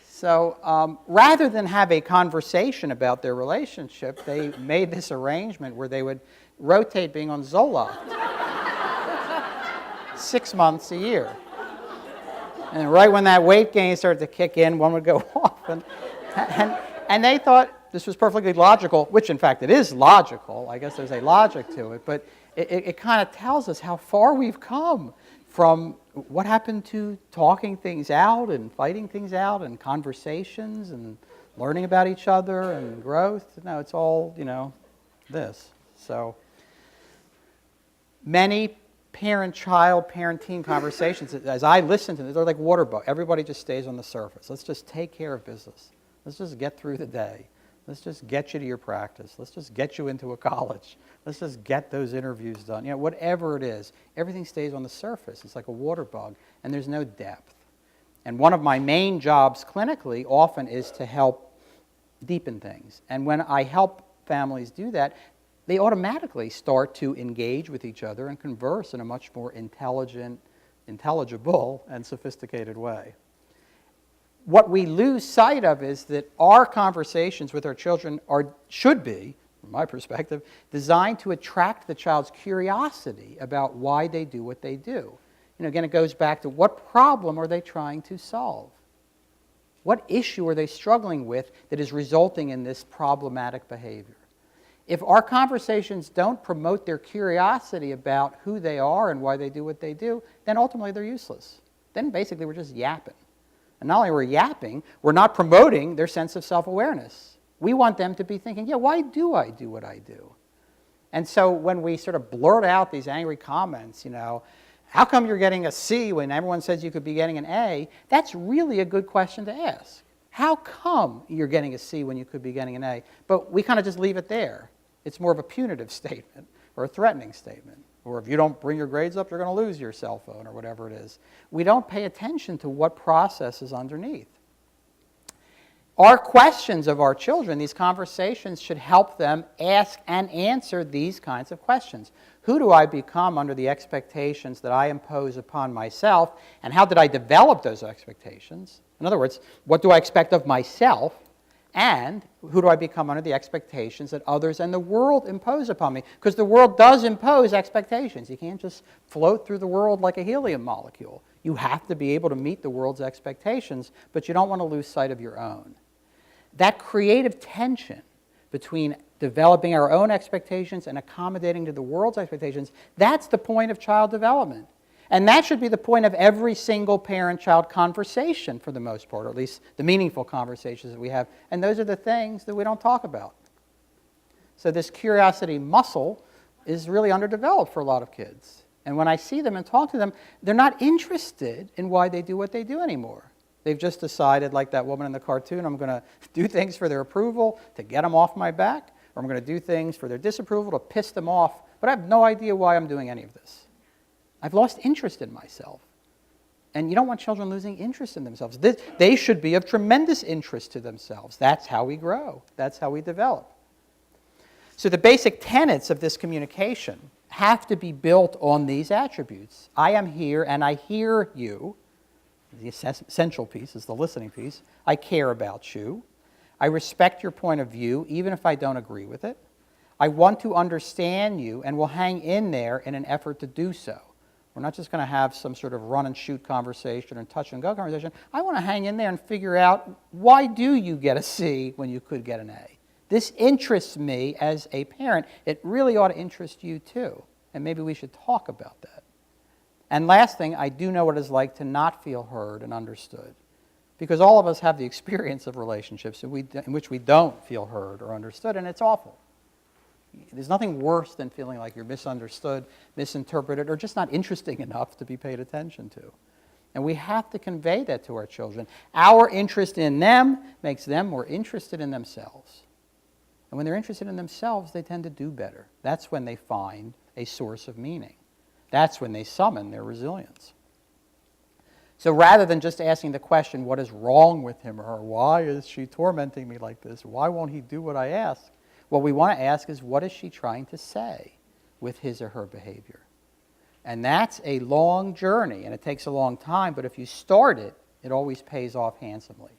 So rather than have a conversation about their relationship, they made this arrangement where they would rotate being on Zoloft 6 months a year. And right when that weight gain started to kick in, one would go off. And they thought this was perfectly logical, which in fact it is logical. I guess there's a logic to it. But it kind of tells us how far we've come from what happened to talking things out and fighting things out and conversations and learning about each other and growth. No, it's all, this. So many parent-child, parent-teen conversations, as I listen to them, they're like water bugs. Everybody just stays on the surface. Let's just take care of business. Let's just get through the day. Let's just get you to your practice. Let's just get you into a college. Let's just get those interviews done. Whatever it is, everything stays on the surface. It's like a water bug, and there's no depth. And one of my main jobs clinically often is to help deepen things. And when I help families do that, they automatically start to engage with each other and converse in a much more intelligent, intelligible, and sophisticated way. What we lose sight of is that our conversations with our children should be, from my perspective, designed to attract the child's curiosity about why they do what they do. Again, it goes back to what problem are they trying to solve? What issue are they struggling with that is resulting in this problematic behavior? If our conversations don't promote their curiosity about who they are and why they do what they do, then ultimately they're useless. Then basically we're just yapping. And not only we're yapping, we're not promoting their sense of self-awareness. We want them to be thinking, yeah, why do I do what I do? And so when we sort of blurt out these angry comments, how come you're getting a C when everyone says you could be getting an A? That's really a good question to ask. How come you're getting a C when you could be getting an A? But we kind of just leave it there. It's more of a punitive statement or a threatening statement. Or if you don't bring your grades up, you're going to lose your cell phone or whatever it is. We don't pay attention to what process is underneath. Our questions of our children, these conversations, should help them ask and answer these kinds of questions. Who do I become under the expectations that I impose upon myself, and how did I develop those expectations? In other words, what do I expect of myself, and who do I become under the expectations that others and the world impose upon me? Because the world does impose expectations. You can't just float through the world like a helium molecule. You have to be able to meet the world's expectations, but you don't want to lose sight of your own. That creative tension between developing our own expectations and accommodating to the world's expectations, that's the point of child development. And that should be the point of every single parent-child conversation for the most part, or at least the meaningful conversations that we have. And those are the things that we don't talk about. So this curiosity muscle is really underdeveloped for a lot of kids. And when I see them and talk to them, they're not interested in why they do what they do anymore. They've just decided, like that woman in the cartoon, I'm going to do things for their approval to get them off my back, or I'm going to do things for their disapproval to piss them off, but I have no idea why I'm doing any of this. I've lost interest in myself. And you don't want children losing interest in themselves. They should be of tremendous interest to themselves. That's how we grow. That's how we develop. So the basic tenets of this communication have to be built on these attributes. I am here and I hear you. The essential piece is the listening piece. I care about you. I respect your point of view, even if I don't agree with it. I want to understand you and will hang in there in an effort to do so. We're not just going to have some sort of run-and-shoot conversation or touch-and-go conversation. I want to hang in there and figure out, why do you get a C when you could get an A? This interests me as a parent. It really ought to interest you too, and maybe we should talk about that. And last thing, I do know what it's like to not feel heard and understood, because all of us have the experience of relationships in which we don't feel heard or understood, and it's awful. There's nothing worse than feeling like you're misunderstood, misinterpreted, or just not interesting enough to be paid attention to. And we have to convey that to our children. Our interest in them makes them more interested in themselves. And when they're interested in themselves, they tend to do better. That's when they find a source of meaning. That's when they summon their resilience. So rather than just asking the question, what is wrong with him or her? Why is she tormenting me like this? Why won't he do what I ask? What we want to ask is, what is she trying to say with his or her behavior? And that's a long journey, and it takes a long time, but if you start it, it always pays off handsomely.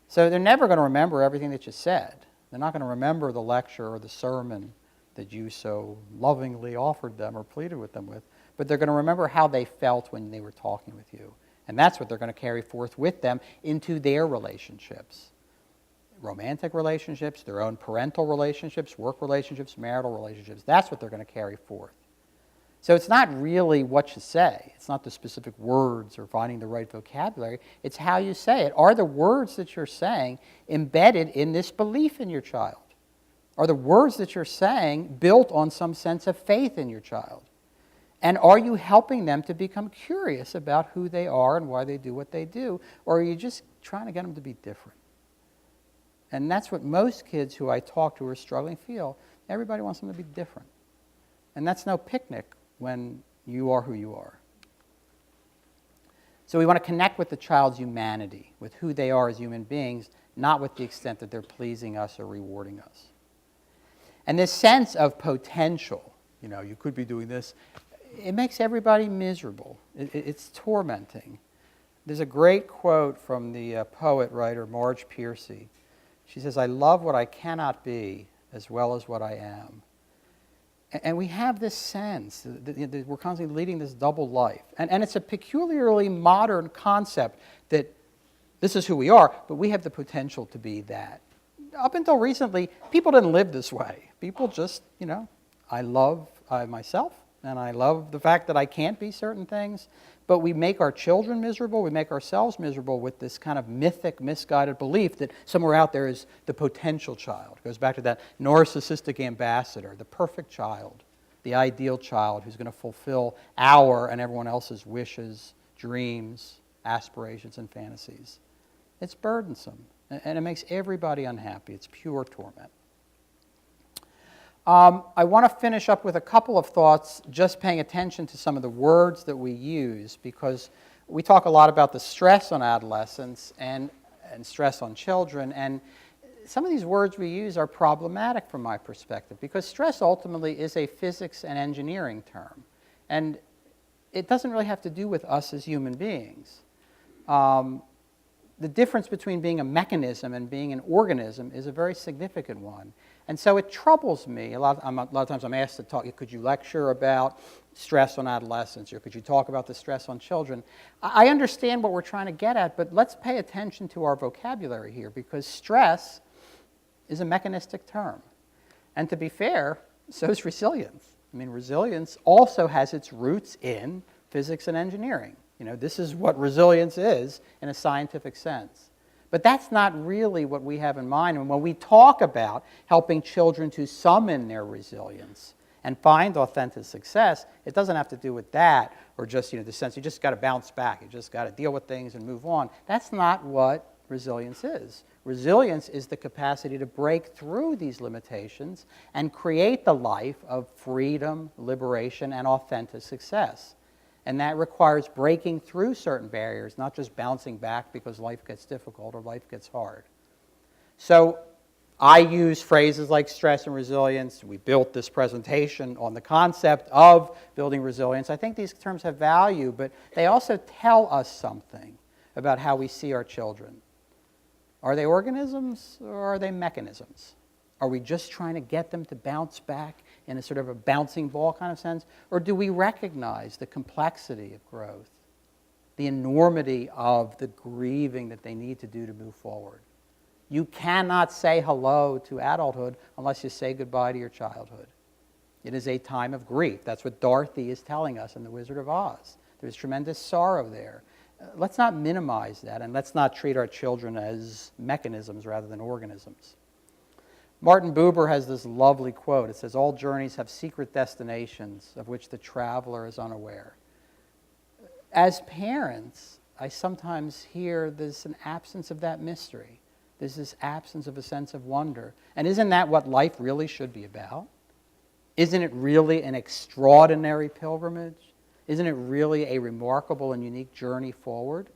So they're never going to remember everything that you said. They're not going to remember the lecture or the sermon that you so lovingly offered them or pleaded with them with, but they're going to remember how they felt when they were talking with you. And that's what they're going to carry forth with them into their relationships. Romantic relationships, their own parental relationships, work relationships, marital relationships. That's what they're going to carry forth. So it's not really what you say. It's not the specific words or finding the right vocabulary. It's how you say it. Are the words that you're saying embedded in this belief in your child? Are the words that you're saying built on some sense of faith in your child? And are you helping them to become curious about who they are and why they do what they do? Or are you just trying to get them to be different? And that's what most kids who I talk to who are struggling feel. Everybody wants them to be different. And that's no picnic when you are who you are. So we want to connect with the child's humanity, with who they are as human beings, not with the extent that they're pleasing us or rewarding us. And this sense of potential, you could be doing this, it makes everybody miserable. It's tormenting. There's a great quote from the poet-writer Marge Piercy. She says, "I love what I cannot be as well as what I am." And we have this sense that we're constantly leading this double life. And it's a peculiarly modern concept that this is who we are, but we have the potential to be that. Up until recently, people didn't live this way. People just, I love myself, and I love the fact that I can't be certain things, but we make our children miserable, we make ourselves miserable with this kind of mythic, misguided belief that somewhere out there is the potential child. It goes back to that narcissistic ambassador, the perfect child, the ideal child who's going to fulfill our and everyone else's wishes, dreams, aspirations, and fantasies. It's burdensome, and it makes everybody unhappy. It's pure torment. I want to finish up with a couple of thoughts, just paying attention to some of the words that we use, because we talk a lot about the stress on adolescents and stress on children, and some of these words we use are problematic from my perspective, because stress ultimately is a physics and engineering term, and it doesn't really have to do with us as human beings. The difference between being a mechanism and being an organism is a very significant one. And so it troubles me. A lot of times I'm asked to talk, could you lecture about stress on adolescents, or could you talk about the stress on children? I understand what we're trying to get at, but let's pay attention to our vocabulary here, because stress is a mechanistic term. And to be fair, so is resilience. I mean, resilience also has its roots in physics and engineering. This is what resilience is in a scientific sense. But that's not really what we have in mind. And when we talk about helping children to summon their resilience and find authentic success, it doesn't have to do with that, or just the sense you just got to bounce back, you just got to deal with things and move on. That's not what resilience is. Resilience is the capacity to break through these limitations and create the life of freedom, liberation, and authentic success. And that requires breaking through certain barriers, not just bouncing back because life gets difficult or life gets hard. So I use phrases like stress and resilience. We built this presentation on the concept of building resilience. I think these terms have value, but they also tell us something about how we see our children. Are they organisms or are they mechanisms? Are we just trying to get them to bounce back in a sort of a bouncing ball kind of sense? Or do we recognize the complexity of growth, the enormity of the grieving that they need to do to move forward? You cannot say hello to adulthood unless you say goodbye to your childhood. It is a time of grief. That's what Dorothy is telling us in The Wizard of Oz. There's tremendous sorrow there. Let's not minimize that, and let's not treat our children as mechanisms rather than organisms. Martin Buber has this lovely quote. It says, "All journeys have secret destinations of which the traveler is unaware." As parents, I sometimes hear there's an absence of that mystery. There's this absence of a sense of wonder. And isn't that what life really should be about? Isn't it really an extraordinary pilgrimage? Isn't it really a remarkable and unique journey forward?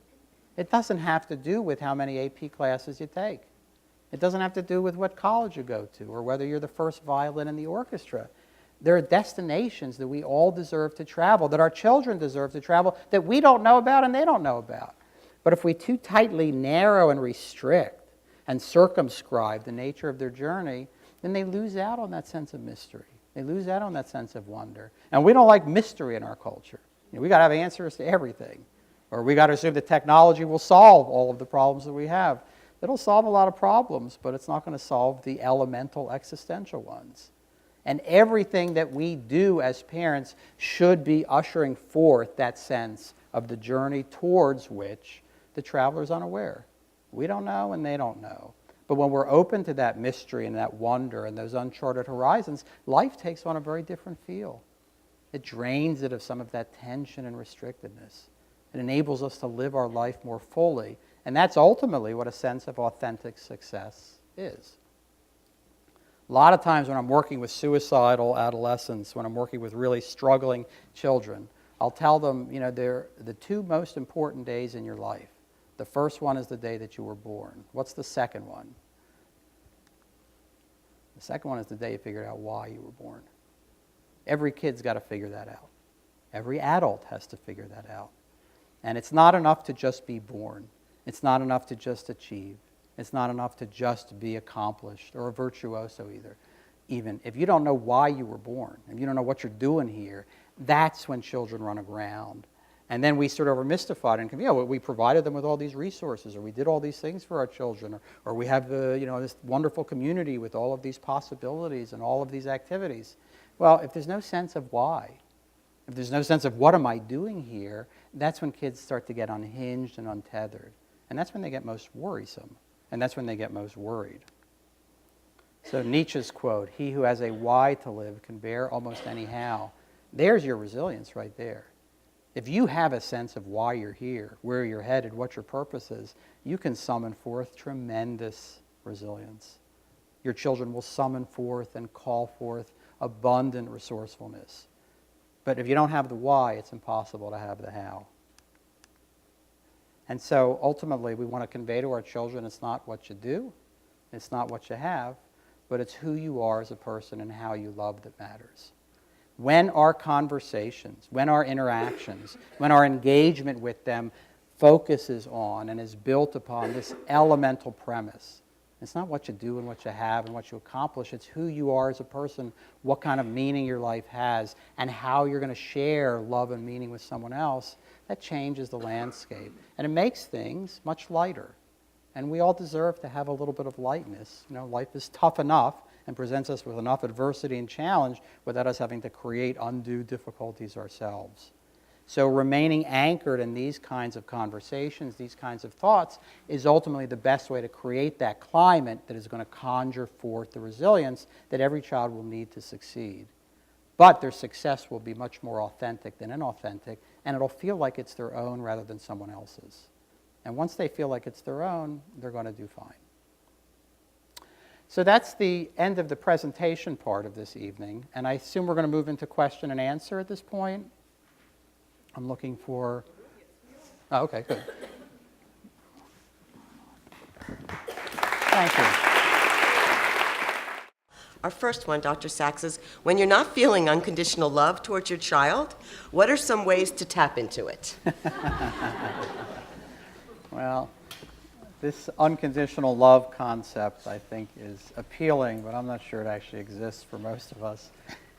It doesn't have to do with how many AP classes you take. It doesn't have to do with what college you go to or whether you're the first violin in the orchestra. There are destinations that we all deserve to travel, that our children deserve to travel, that we don't know about and they don't know about. But if we too tightly narrow and restrict and circumscribe the nature of their journey, then they lose out on that sense of mystery. They lose out on that sense of wonder. And we don't like mystery in our culture. We got to have answers to everything. Or we got to assume that technology will solve all of the problems that we have. It'll solve a lot of problems, but it's not going to solve the elemental existential ones. And everything that we do as parents should be ushering forth that sense of the journey towards which the traveler is unaware. We don't know and they don't know. But when we're open to that mystery and that wonder and those uncharted horizons, life takes on a very different feel. It drains it of some of that tension and restrictedness. It enables us to live our life more fully. And that's ultimately what a sense of authentic success is. A lot of times when I'm working with suicidal adolescents, when I'm working with really struggling children, I'll tell them, they're the two most important days in your life. The first one is the day that you were born. What's the second one? The second one is the day you figured out why you were born. Every kid's got to figure that out. Every adult has to figure that out. And it's not enough to just be born. It's not enough to just achieve. It's not enough to just be accomplished or a virtuoso either. Even if you don't know why you were born, if you don't know what you're doing here, that's when children run aground. And then we sort of are mystified and, we provided them with all these resources, or we did all these things for our children, or we have this wonderful community with all of these possibilities and all of these activities. Well, if there's no sense of why, if there's no sense of what am I doing here, that's when kids start to get unhinged and untethered. And that's when they get most worrisome. And that's when they get most worried. So Nietzsche's quote, "He who has a why to live can bear almost any how." There's your resilience right there. If you have a sense of why you're here, where you're headed, what your purpose is, you can summon forth tremendous resilience. Your children will summon forth and call forth abundant resourcefulness. But if you don't have the why, it's impossible to have the how. And so ultimately we want to convey to our children it's not what you do, it's not what you have, but it's who you are as a person and how you love that matters. When our conversations, when our interactions, when our engagement with them focuses on and is built upon this elemental premise, it's not what you do and what you have and what you accomplish, it's who you are as a person, what kind of meaning your life has, and how you're going to share love and meaning with someone else, that changes the landscape. And it makes things much lighter. And we all deserve to have a little bit of lightness. Life is tough enough and presents us with enough adversity and challenge without us having to create undue difficulties ourselves. So remaining anchored in these kinds of conversations, these kinds of thoughts, is ultimately the best way to create that climate that is going to conjure forth the resilience that every child will need to succeed. But their success will be much more authentic than inauthentic, and it'll feel like it's their own rather than someone else's. And once they feel like it's their own, they're going to do fine. So that's the end of the presentation part of this evening, and I assume we're going to move into question and answer at this point. I'm looking for... Oh, okay, good. Thank you.
Our first one, Dr. Sachs, is when you're not feeling unconditional love towards your child, what are some ways to tap into it?
Well, this unconditional love concept, I think, is appealing, but I'm not sure it actually exists for most of us.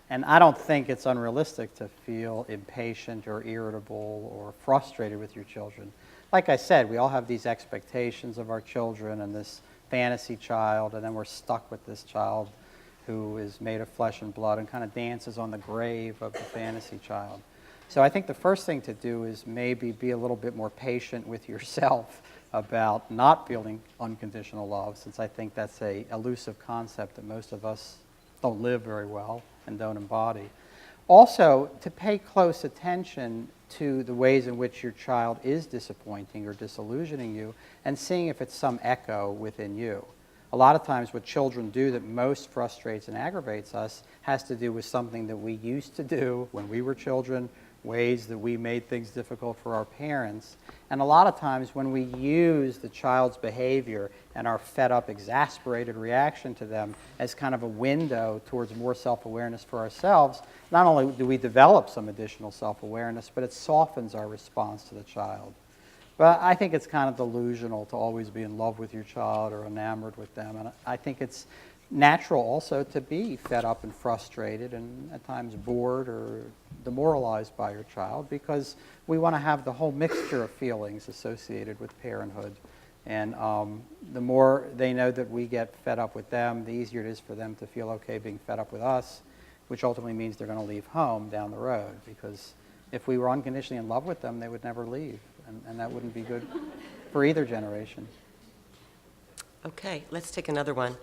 And I don't think it's unrealistic to feel impatient or irritable or frustrated with your children. Like I said, we all have these expectations of our children and this fantasy child, and then we're stuck with this child who is made of flesh and blood and kind of dances on the grave of the fantasy child. So I think the first thing to do is maybe be a little bit more patient with yourself about not feeling unconditional love, since I think that's a elusive concept that most of us don't live very well and don't embody. Also, to pay close attention to the ways in which your child is disappointing or disillusioning you and seeing if it's some echo within you. A lot of times what children do that most frustrates and aggravates us has to do with something that we used to do when we were children, ways that we made things difficult for our parents. And a lot of times when we use the child's behavior and our fed up, exasperated reaction to them as kind of a window towards more self-awareness for ourselves, not only do we develop some additional self-awareness, but it softens our response to the child. But I think it's kind of delusional to always be in love with your child or enamored with them. And I think it's natural also to be fed up and frustrated and at times bored or demoralized by your child, because we want to have the whole mixture of feelings associated with parenthood. And the more they know that we get fed up with them, the easier it is for them to feel okay being fed up with us, which ultimately means they're going to leave home down the road, because if we were unconditionally in love with them, they would never leave. And that wouldn't be good for either generation.
Okay, let's take another one.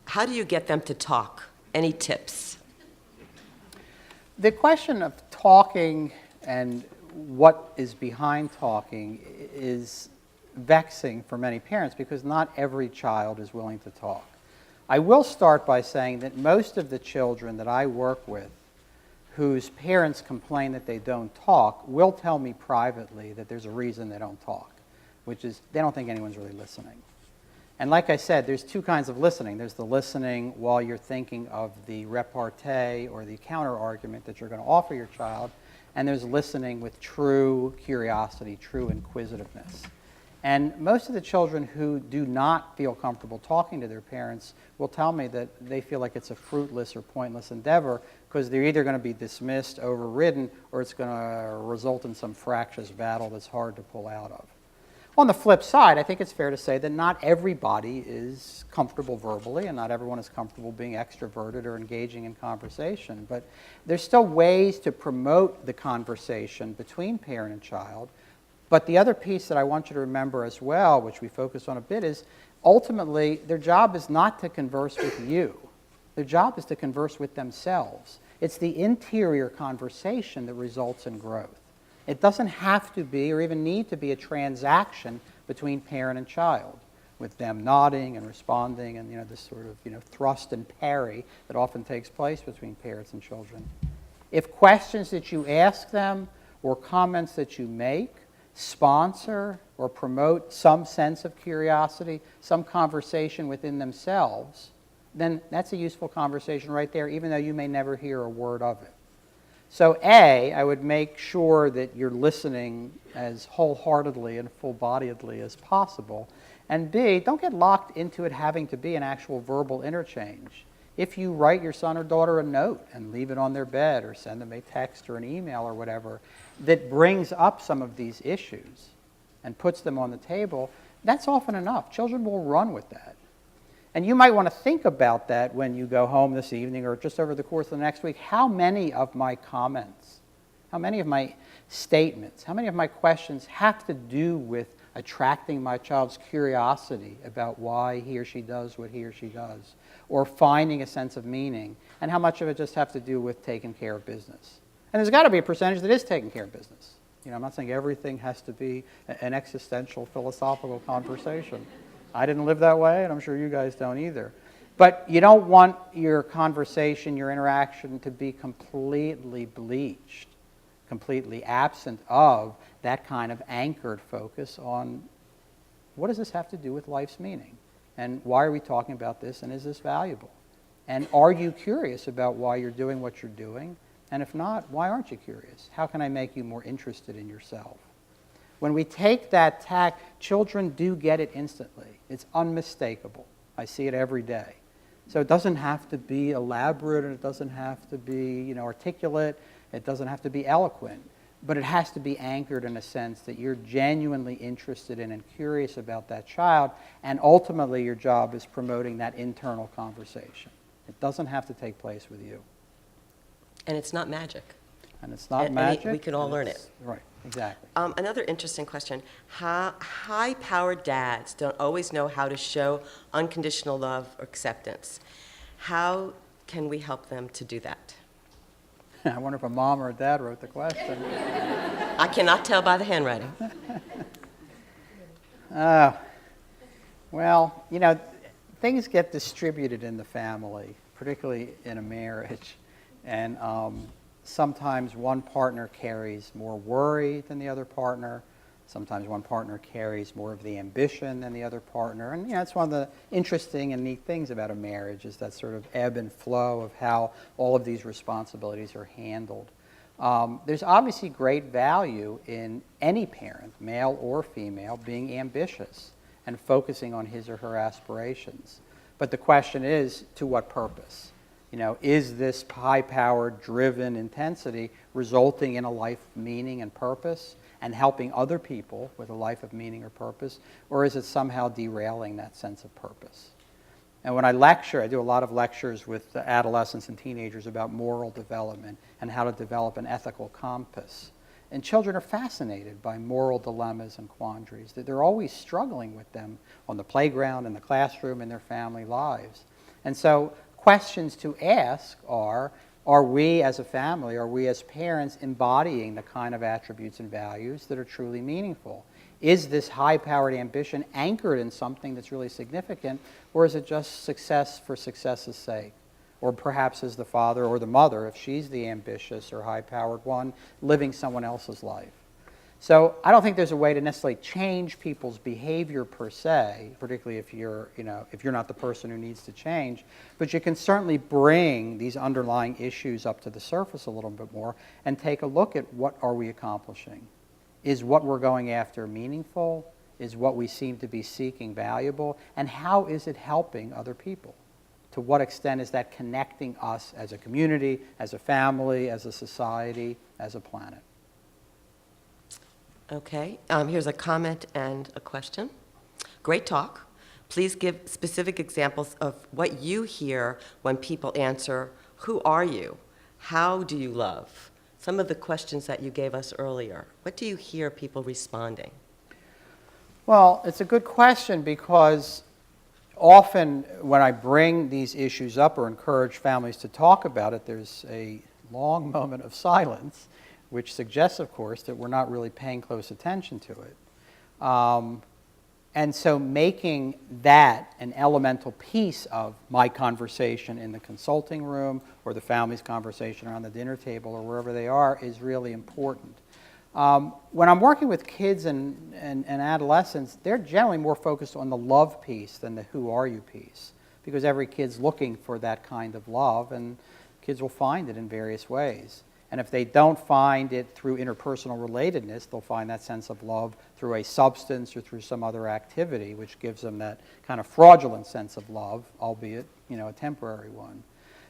How do you get them to talk? Any tips?
The question of talking and what is behind talking is vexing for many parents, because not every child is willing to talk. I will start by saying that most of the children that I work with whose parents complain that they don't talk will tell me privately that there's a reason they don't talk. which is they don't think anyone's really listening. And like I said, there's two kinds of listening. There's the listening while you're thinking of the repartee or the counter-argument that you're going to offer your child, and there's listening with true curiosity, true inquisitiveness. And most of the children who do not feel comfortable talking to their parents will tell me that they feel like it's a fruitless or pointless endeavor because they're either going to be dismissed, overridden, or it's going to result in some fractious battle that's hard to pull out of. On the flip side, I think it's fair to say that not everybody is comfortable verbally and not everyone is comfortable being extroverted or engaging in conversation. But there's still ways to promote the conversation between parent and child. But the other piece that I want you to remember as well, which we focus on a bit, is ultimately their job is not to converse with you. Their job is to converse with themselves. It's the interior conversation that results in growth. It doesn't have to be or even need to be a transaction between parent and child, with them nodding and responding and this sort of thrust and parry that often takes place between parents and children. If questions that you ask them or comments that you make sponsor or promote some sense of curiosity, some conversation within themselves, then that's a useful conversation right there, even though you may never hear a word of it. So A, I would make sure that you're listening as wholeheartedly and full-bodiedly as possible. And B, don't get locked into it having to be an actual verbal interchange. If you write your son or daughter a note and leave it on their bed or send them a text or an email or whatever that brings up some of these issues and puts them on the table, that's often enough. Children will run with that. And you might want to think about that when you go home this evening or just over the course of the next week. How many of my comments, how many of my statements, how many of my questions have to do with attracting my child's curiosity about why he or she does what he or she does, or finding a sense of meaning, and how much of it just have to do with taking care of business? And there's got to be a percentage that is taking care of business. I'm not saying everything has to be an existential philosophical conversation. I didn't live that way, and I'm sure you guys don't either. But you don't want your conversation, your interaction to be completely bleached, completely absent of that kind of anchored focus on what does this have to do with life's meaning? And why are we talking about this, and is this valuable? And are you curious about why you're doing what you're doing? And if not, why aren't you curious? How can I make you more interested in yourself? When we take that tack, children do get it instantly. It's unmistakable. I see it every day. So it doesn't have to be elaborate, and it doesn't have to be articulate, it doesn't have to be eloquent, but it has to be anchored in a sense that you're genuinely interested in and curious about that child, and ultimately your job is promoting that internal conversation. It doesn't have to take place with you.
And it's not magic.
And it's not magic.
We can all learn it.
Right, exactly.
Another interesting question. High-powered dads don't always know how to show unconditional love or acceptance. How can we help them to do that?
I wonder if a mom or a dad wrote the question.
I cannot tell by the handwriting.
Well, things get distributed in the family, particularly in a marriage. And sometimes one partner carries more worry than the other partner. Sometimes one partner carries more of the ambition than the other partner. And that's one of the interesting and neat things about a marriage, is that sort of ebb and flow of how all of these responsibilities are handled. There's obviously great value in any parent, male or female, being ambitious and focusing on his or her aspirations. But the question is, to what purpose? Is this high-powered, driven intensity resulting in a life of meaning and purpose and helping other people with a life of meaning or purpose, or is it somehow derailing that sense of purpose? And when I lecture, I do a lot of lectures with adolescents and teenagers about moral development and how to develop an ethical compass. And children are fascinated by moral dilemmas and quandaries. They're always struggling with them on the playground, in the classroom, in their family lives. And so questions to ask are we as a family, are we as parents embodying the kind of attributes and values that are truly meaningful? Is this high-powered ambition anchored in something that's really significant, or is it just success for success's sake? Or perhaps is the father or the mother, if she's the ambitious or high-powered one, living someone else's life? So I don't think there's a way to necessarily change people's behavior per se, particularly if you're not the person who needs to change, but you can certainly bring these underlying issues up to the surface a little bit more and take a look at what are we accomplishing. Is what we're going after meaningful? Is what we seem to be seeking valuable? And how is it helping other people? To what extent is that connecting us as a community, as a family, as a society, as a planet?
Okay, here's a comment and a question. Great talk. Please give specific examples of what you hear when people answer, "Who are you? How do you love?" Some of the questions that you gave us earlier. What do you hear people responding?
Well, it's a good question because often when I bring these issues up or encourage families to talk about it, there's a long moment of silence, which suggests, of course, that we're not really paying close attention to it. And so making that an elemental piece of my conversation in the consulting room or the family's conversation around the dinner table or wherever they are is really important. When I'm working with kids and adolescents, they're generally more focused on the love piece than the who are you piece, because every kid's looking for that kind of love, and kids will find it in various ways. And if they don't find it through interpersonal relatedness, they'll find that sense of love through a substance or through some other activity, which gives them that kind of fraudulent sense of love, albeit, a temporary one.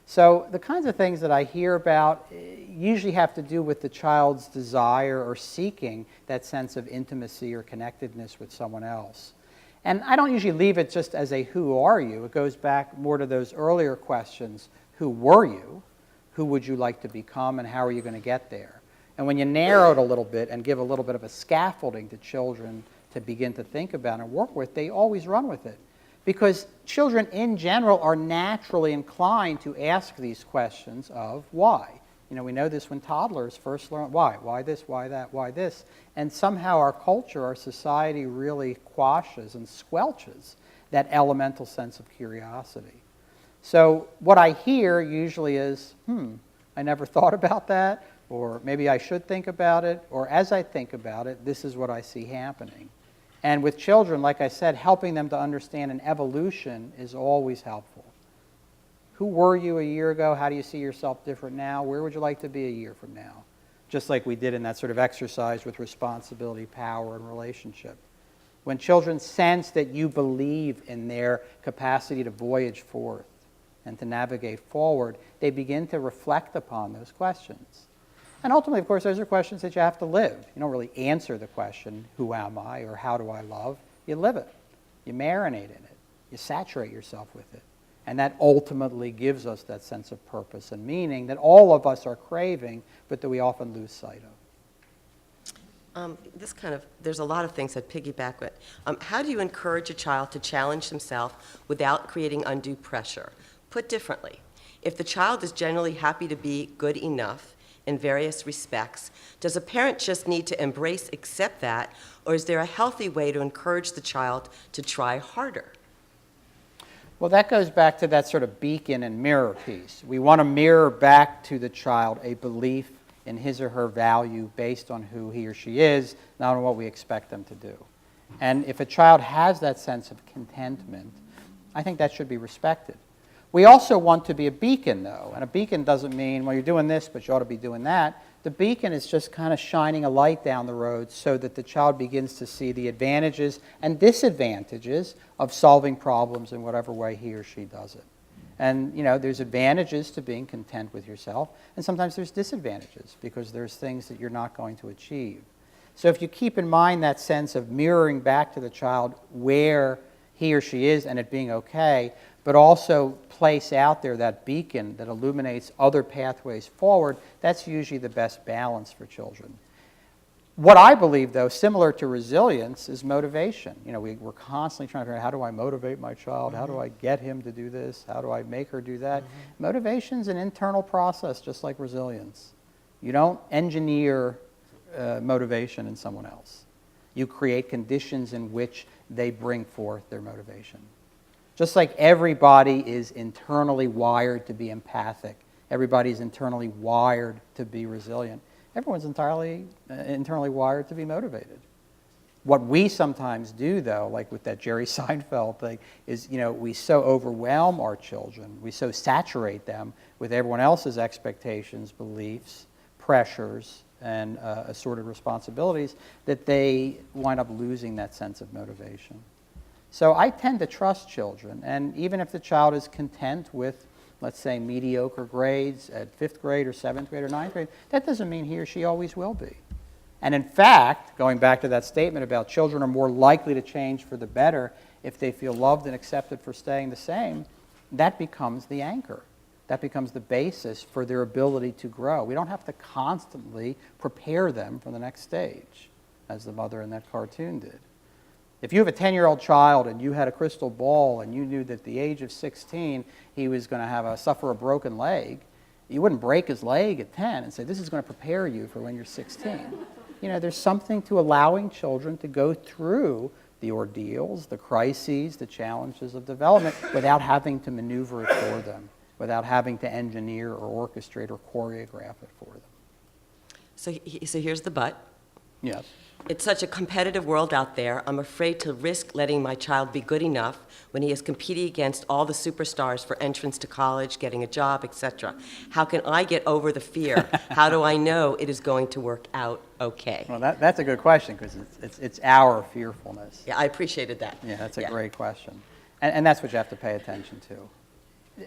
So the kinds of things that I hear about usually have to do with the child's desire or seeking that sense of intimacy or connectedness with someone else. And I don't usually leave it just as a who are you. It goes back more to those earlier questions. Who were you? Who would you like to become, and how are you going to get there? And when you narrow it a little bit and give a little bit of a scaffolding to children to begin to think about and work with, they always run with it. Because children in general are naturally inclined to ask these questions of why. We know this when toddlers first learn why. Why this, why that, why this? And somehow our culture, our society really quashes and squelches that elemental sense of curiosity. So what I hear usually is, I never thought about that, or maybe I should think about it, or as I think about it, this is what I see happening. And with children, like I said, helping them to understand an evolution is always helpful. Who were you a year ago? How do you see yourself different now? Where would you like to be a year from now? Just like we did in that sort of exercise with responsibility, power, and relationship. When children sense that you believe in their capacity to voyage forth and to navigate forward, they begin to reflect upon those questions. And ultimately, of course, those are questions that you have to live. You don't really answer the question, who am I, or how do I love? You live it. You marinate in it. You saturate yourself with it. And that ultimately gives us that sense of purpose and meaning that all of us are craving, but that we often lose sight of.
There's a lot of things that piggyback with. How do you encourage a child to challenge himself without creating undue pressure? Put differently, if the child is generally happy to be good enough in various respects, does a parent just need to accept that, or is there a healthy way to encourage the child to try harder?
Well, that goes back to that sort of beacon and mirror piece. We want to mirror back to the child a belief in his or her value based on who he or she is, not on what we expect them to do. And if a child has that sense of contentment, I think that should be respected. We also want to be a beacon, though, and a beacon doesn't mean, well, you're doing this, but you ought to be doing that. The beacon is just kind of shining a light down the road so that the child begins to see the advantages and disadvantages of solving problems in whatever way he or she does it. And, there's advantages to being content with yourself, and sometimes there's disadvantages because there's things that you're not going to achieve. So if you keep in mind that sense of mirroring back to the child where he or she is and it being okay, but also place out there that beacon that illuminates other pathways forward, that's usually the best balance for children. What I believe, though, similar to resilience, is motivation. We're constantly trying to figure out, how do I motivate my child? How do I get him to do this? How do I make her do that? Motivation's an internal process, just like resilience. You don't engineer motivation in someone else. You create conditions in which they bring forth their motivation. Just like everybody is internally wired to be empathic, everybody's internally wired to be resilient, Everyone's internally wired to be motivated. What we sometimes do, though, like with that Jerry Seinfeld thing, is, we so overwhelm our children, we so saturate them with everyone else's expectations, beliefs, pressures, and assorted responsibilities that they wind up losing that sense of motivation. So I tend to trust children, and even if the child is content with, let's say, mediocre grades at 5th grade or 7th grade or 9th grade, that doesn't mean he or she always will be. And in fact, going back to that statement about children are more likely to change for the better if they feel loved and accepted for staying the same, that becomes the anchor. That becomes the basis for their ability to grow. We don't have to constantly prepare them for the next stage, as the mother in that cartoon did. If you have a 10-year-old child and you had a crystal ball and you knew that at the age of 16 he was going to suffer a broken leg, you wouldn't break his leg at 10 and say, this is going to prepare you for when you're 16. There's something to allowing children to go through the ordeals, the crises, the challenges of development without having to maneuver it for them, without having to engineer or orchestrate or choreograph it for them.
So here's the but.
Yes.
It's such a competitive world out there, I'm afraid to risk letting my child be good enough when he is competing against all the superstars for entrance to college, getting a job, etc. How can I get over the fear? How do I know it is going to work out okay?
Well, that's a good question, because it's our fearfulness.
Yeah, I appreciated that.
Yeah, that's a great question. And that's what you have to pay attention to.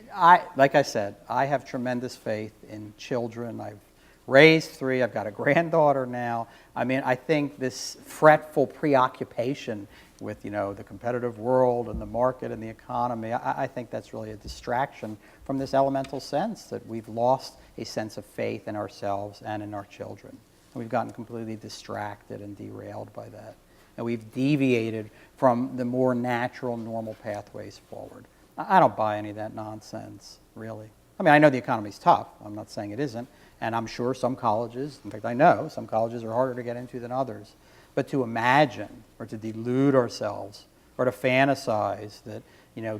Like I said, I have tremendous faith in children. I've raised 3. I've got a granddaughter now. I think this fretful preoccupation with, the competitive world and the market and the economy, I think that's really a distraction from this elemental sense that we've lost a sense of faith in ourselves and in our children. And we've gotten completely distracted and derailed by that. And we've deviated from the more natural, normal pathways forward. I don't buy any of that nonsense, really. I know the economy's tough. I'm not saying it isn't. And I'm sure some colleges, in fact, I know some colleges are harder to get into than others. But to imagine or to delude ourselves or to fantasize that,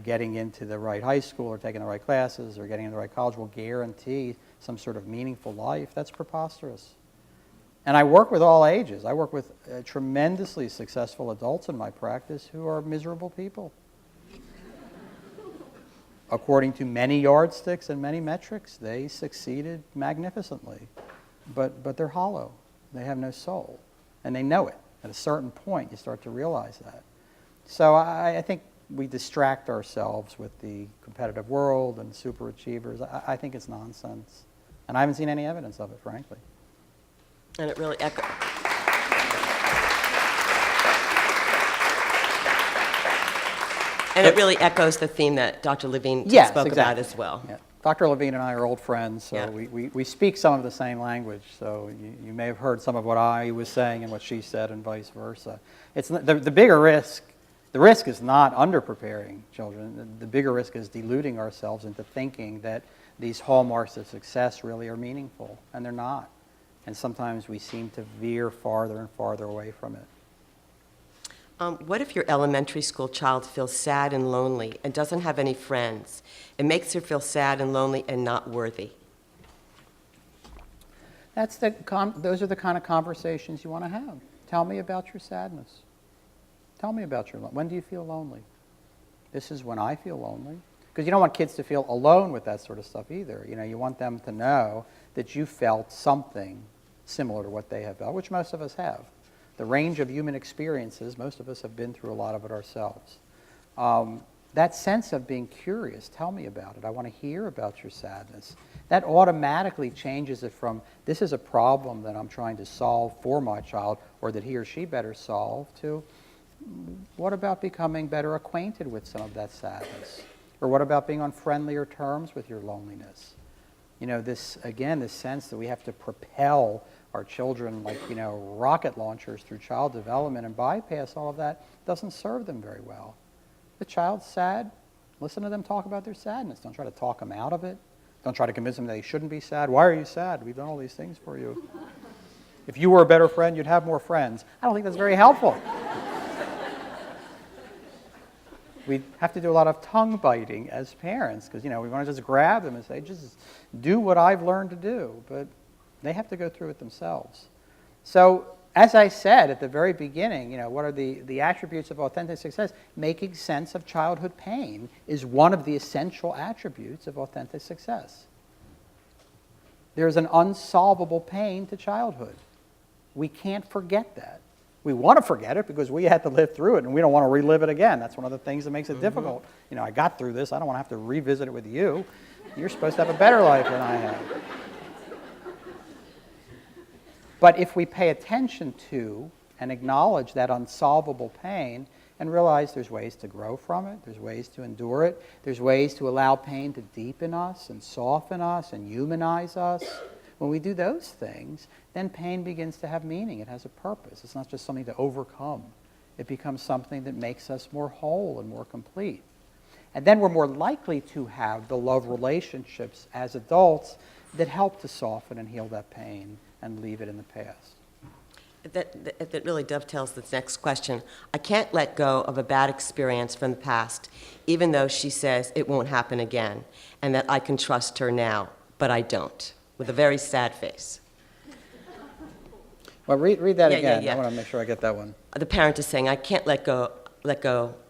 getting into the right high school or taking the right classes or getting into the right college will guarantee some sort of meaningful life, that's preposterous. And I work with all ages. I work with tremendously successful adults in my practice who are miserable people. According to many yardsticks and many metrics, they succeeded magnificently. But they're hollow. They have no soul. And they know it. At a certain point, you start to realize that. So I think we distract ourselves with the competitive world and superachievers. I think it's nonsense. And I haven't seen any evidence of it, frankly.
And it really echoes. And it really echoes the theme that Dr. Levine spoke about as well.
Yeah. Dr. Levine and I are old friends, so we speak some of the same language. So you may have heard some of what I was saying and what she said, and vice versa. It's the bigger risk. The risk is not under-preparing children. The bigger risk is deluding ourselves into thinking that these hallmarks of success really are meaningful, and they're not. And sometimes we seem to veer farther and farther away from it.
What if your elementary school child feels sad and lonely and doesn't have any friends? It makes her feel sad and lonely and not worthy.
Those are the kind of conversations you want to have. Tell me about your sadness. Tell me about when do you feel lonely? This is when I feel lonely. Because you don't want kids to feel alone with that sort of stuff either. You want them to know that you felt something similar to what they have felt, which most of us have. The range of human experiences, most of us have been through a lot of it ourselves. That sense of being curious, tell me about it. I want to hear about your sadness. That automatically changes it from, this is a problem that I'm trying to solve for my child, or that he or she better solve, to, what about becoming better acquainted with some of that sadness? Or what about being on friendlier terms with your loneliness? This sense that we have to propel our children like, rocket launchers through child development and bypass all of that doesn't serve them very well. The child's sad. Listen to them talk about their sadness. Don't try to talk them out of it. Don't try to convince them that they shouldn't be sad. Why are you sad? We've done all these things for you. If you were a better friend, you'd have more friends. I don't think that's very helpful. We have to do a lot of tongue biting as parents because, we want to just grab them and say, just do what I've learned to do. But They have to go through it themselves. So, as I said at the very beginning, what are the attributes of authentic success? Making sense of childhood pain is one of the essential attributes of authentic success. There's an unsolvable pain to childhood. We can't forget that. We want to forget it because we had to live through it and we don't want to relive it again. That's one of the things that makes it difficult. I got through this. I don't want to have to revisit it with you. You're supposed to have a better life than I have. But if we pay attention to and acknowledge that unsolvable pain and realize there's ways to grow from it, there's ways to endure it, there's ways to allow pain to deepen us and soften us and humanize us, when we do those things, then pain begins to have meaning. It has a purpose. It's not just something to overcome. It becomes something that makes us more whole and more complete. And then we're more likely to have the love relationships as adults that help to soften and heal that pain and leave it in the past.
That really dovetails this next question. I can't let go of a bad experience from the past, even though she says it won't happen again, and that I can trust her now, but I don't, with a very sad face.
Well, read that again.
Yeah.
I want to make sure I get that one.
The parent is saying, I can't let go,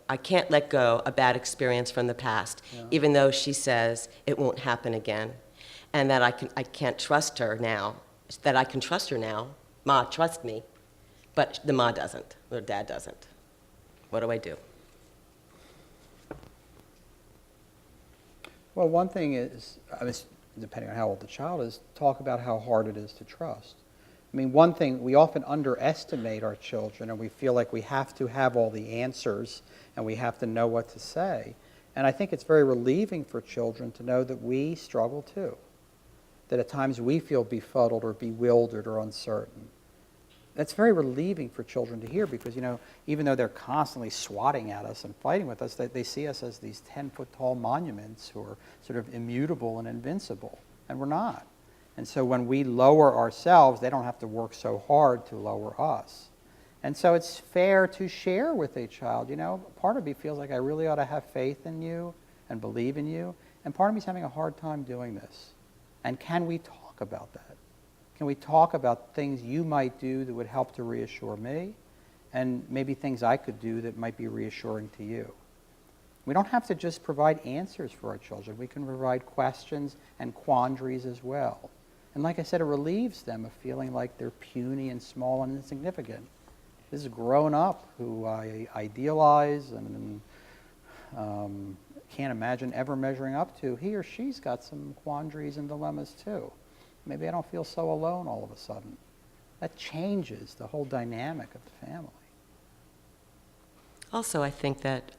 I can't let go a bad experience from the past, even though she says it won't happen again, and that I can't trust her now, that I can trust her now. Ma, trust me. But the ma doesn't, or dad doesn't. What do I do?
Well, one thing is, depending on how old the child is, talk about how hard it is to trust. One thing, we often underestimate our children and we feel like we have to have all the answers and we have to know what to say. And I think it's very relieving for children to know that we struggle too. That at times we feel befuddled or bewildered or uncertain. That's very relieving for children to hear because, even though they're constantly swatting at us and fighting with us, they see us as these 10-foot-tall monuments who are sort of immutable and invincible, and we're not. And so when we lower ourselves, they don't have to work so hard to lower us. And so it's fair to share with a child, part of me feels like I really ought to have faith in you and believe in you, and part of me is having a hard time doing this. And can we talk about that? Can we talk about things you might do that would help to reassure me, and maybe things I could do that might be reassuring to you? We don't have to just provide answers for our children. We can provide questions and quandaries as well. And like I said, it relieves them of feeling like they're puny and small and insignificant. This is a grown-up who I idealize and can't imagine ever measuring up to. He or she's got some quandaries and dilemmas too. Maybe I don't feel so alone all of a sudden. That changes the whole dynamic of the family.
Also, I think that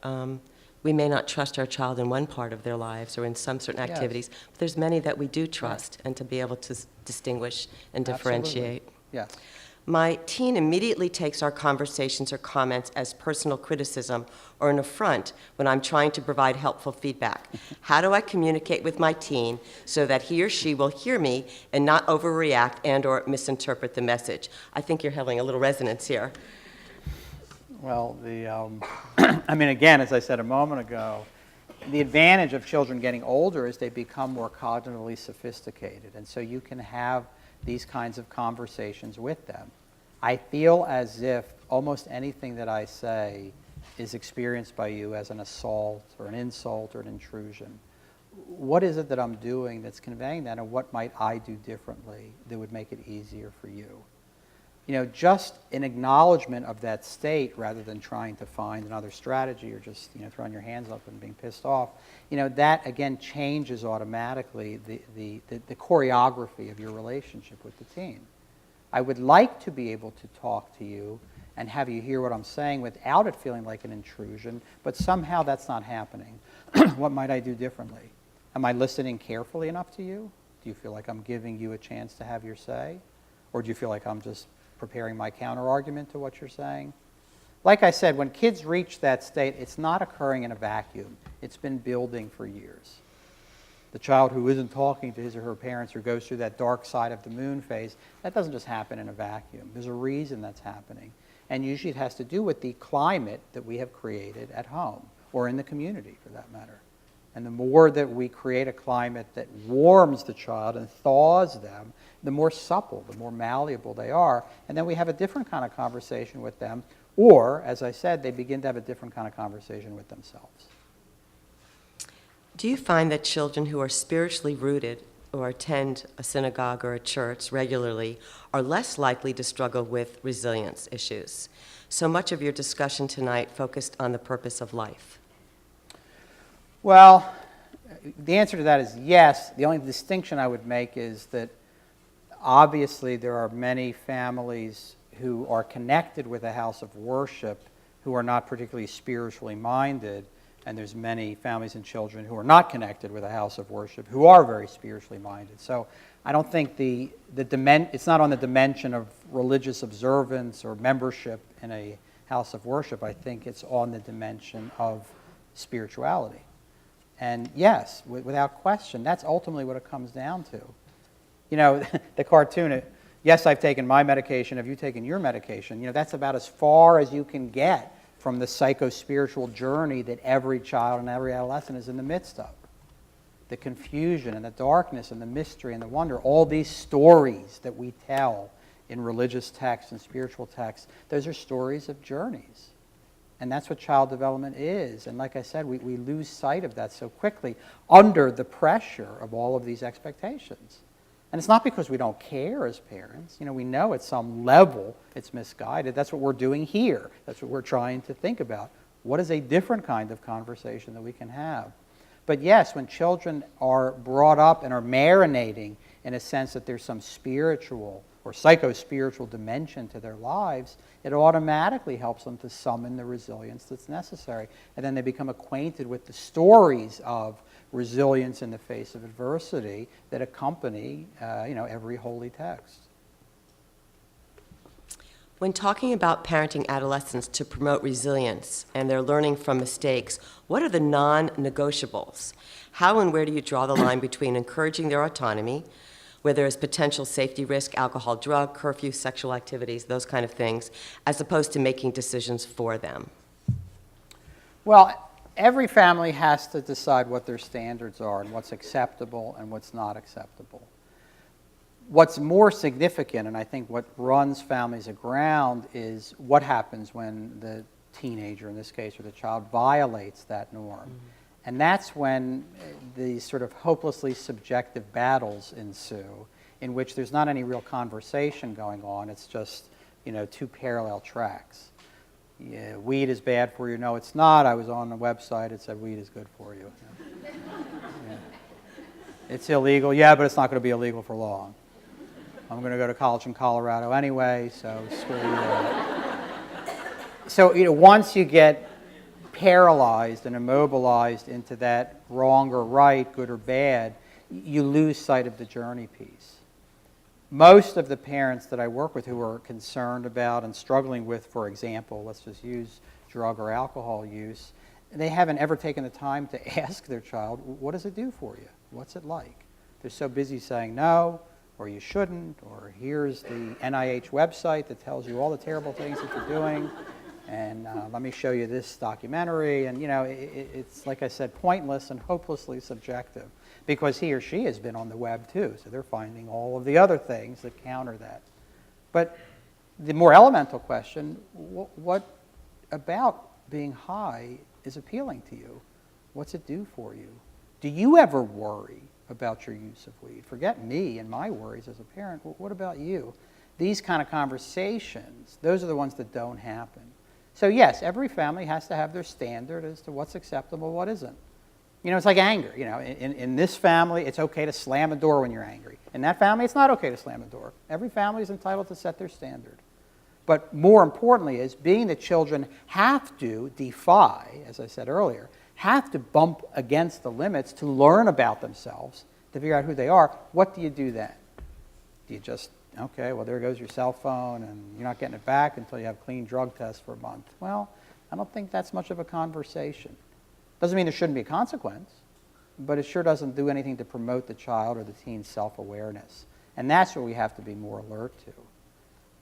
we may not trust our child in one part of their lives or in some certain activities, but there's many that we do trust, and to be able to distinguish and differentiate.
Absolutely. Yes.
My teen immediately takes our conversations or comments as personal criticism or an affront when I'm trying to provide helpful feedback. How do I communicate with my teen so that he or she will hear me and not overreact and or misinterpret the message? I think you're having a little resonance here.
Well, again, as I said a moment ago, the advantage of children getting older is they become more cognitively sophisticated, and so you can have these kinds of conversations with them. I feel as if almost anything that I say is experienced by you as an assault or an insult or an intrusion. What is it that I'm doing that's conveying that, and what might I do differently that would make it easier for you? Just an acknowledgement of that state rather than trying to find another strategy or just, throwing your hands up and being pissed off, that again changes automatically the choreography of your relationship with the teen. I would like to be able to talk to you and have you hear what I'm saying without it feeling like an intrusion, but somehow that's not happening. What might I do differently? Am I listening carefully enough to you? Do you feel like I'm giving you a chance to have your say? Or do you feel like I'm just preparing my counter-argument to what you're saying? Like I said, when kids reach that state, it's not occurring in a vacuum. It's been building for years. The child who isn't talking to his or her parents or goes through that dark side of the moon phase, that doesn't just happen in a vacuum. There's a reason that's happening. And usually it has to do with the climate that we have created at home or in the community, for that matter. And the more that we create a climate that warms the child and thaws them the more supple, the more malleable they are. And then we have a different kind of conversation with them. Or, as I said, they begin to have a different kind of conversation with themselves.
Do you find that children who are spiritually rooted or attend a synagogue or a church regularly are less likely to struggle with resilience issues? So much of your discussion tonight focused on the purpose of life.
Well, the answer to that is yes. The only distinction I would make is that obviously there are many families who are connected with a house of worship who are not particularly spiritually minded, and there's many families and children who are not connected with a house of worship who are very spiritually minded. So I don't think it's not on the dimension of religious observance or membership in a house of worship. I think it's on the dimension of spirituality. And yes, without question, that's ultimately what it comes down to. You know, the cartoon, yes, I've taken my medication, have you taken your medication? You know, that's about as far as you can get from the psycho-spiritual journey that every child and every adolescent is in the midst of. The confusion and the darkness and the mystery and the wonder, all these stories that we tell in religious texts and spiritual texts, those are stories of journeys. And that's what child development is. And like I said, we lose sight of that so quickly under the pressure of all of these expectations. And it's not because we don't care as parents. You know, we know at some level it's misguided. That's what we're doing here. That's what we're trying to think about. What is a different kind of conversation that we can have? But yes, when children are brought up and are marinating in a sense that there's some spiritual or psycho-spiritual dimension to their lives, it automatically helps them to summon the resilience that's necessary. And then they become acquainted with the stories of resilience in the face of adversity that accompany every holy text.
When talking about parenting adolescents to promote resilience and their learning from mistakes, what are the non-negotiables? How and where do you draw the line between encouraging their autonomy, where there is potential safety risk, alcohol, drug, curfew, sexual activities, those kind of things, as opposed to making decisions for them?
Well, every family has to decide what their standards are and what's acceptable and what's not acceptable. What's more significant, and I think what runs families aground, is what happens when the teenager, in this case, or the child, violates that norm. Mm-hmm. And that's when these sort of hopelessly subjective battles ensue, in which there's not any real conversation going on. It's just, two parallel tracks. Yeah, weed is bad for you. No, it's not. I was on the website. It said weed is good for you. Yeah. It's illegal. Yeah, but it's not going to be illegal for long. I'm going to go to college in Colorado anyway, so screw you. So, once you get paralyzed and immobilized into that wrong or right, good or bad, you lose sight of the journey piece. Most of the parents that I work with who are concerned about and struggling with, for example, let's just use drug or alcohol use, they haven't ever taken the time to ask their child, what does it do for you? What's it like? They're so busy saying no, or you shouldn't, or here's the NIH website that tells you all the terrible things that you're doing, and let me show you this documentary. And, it's, like I said, pointless and hopelessly subjective, because he or she has been on the web too, so they're finding all of the other things that counter that. But the more elemental question, what about being high is appealing to you? What's it do for you? Do you ever worry about your use of weed? Forget me and my worries as a parent. What about you? These kind of conversations, those are the ones that don't happen. So yes, every family has to have their standard as to what's acceptable, what isn't. It's like anger. In this family, it's okay to slam a door when you're angry. In that family, it's not okay to slam a door. Every family is entitled to set their standard. But more importantly is, being that children have to defy, as I said earlier, have to bump against the limits to learn about themselves, to figure out who they are, what do you do then? Do you just, okay, well, there goes your cell phone, and you're not getting it back until you have clean drug tests for a month? Well, I don't think that's much of a conversation. Doesn't mean there shouldn't be a consequence, but it sure doesn't do anything to promote the child or the teen's self-awareness. And that's what we have to be more alert to.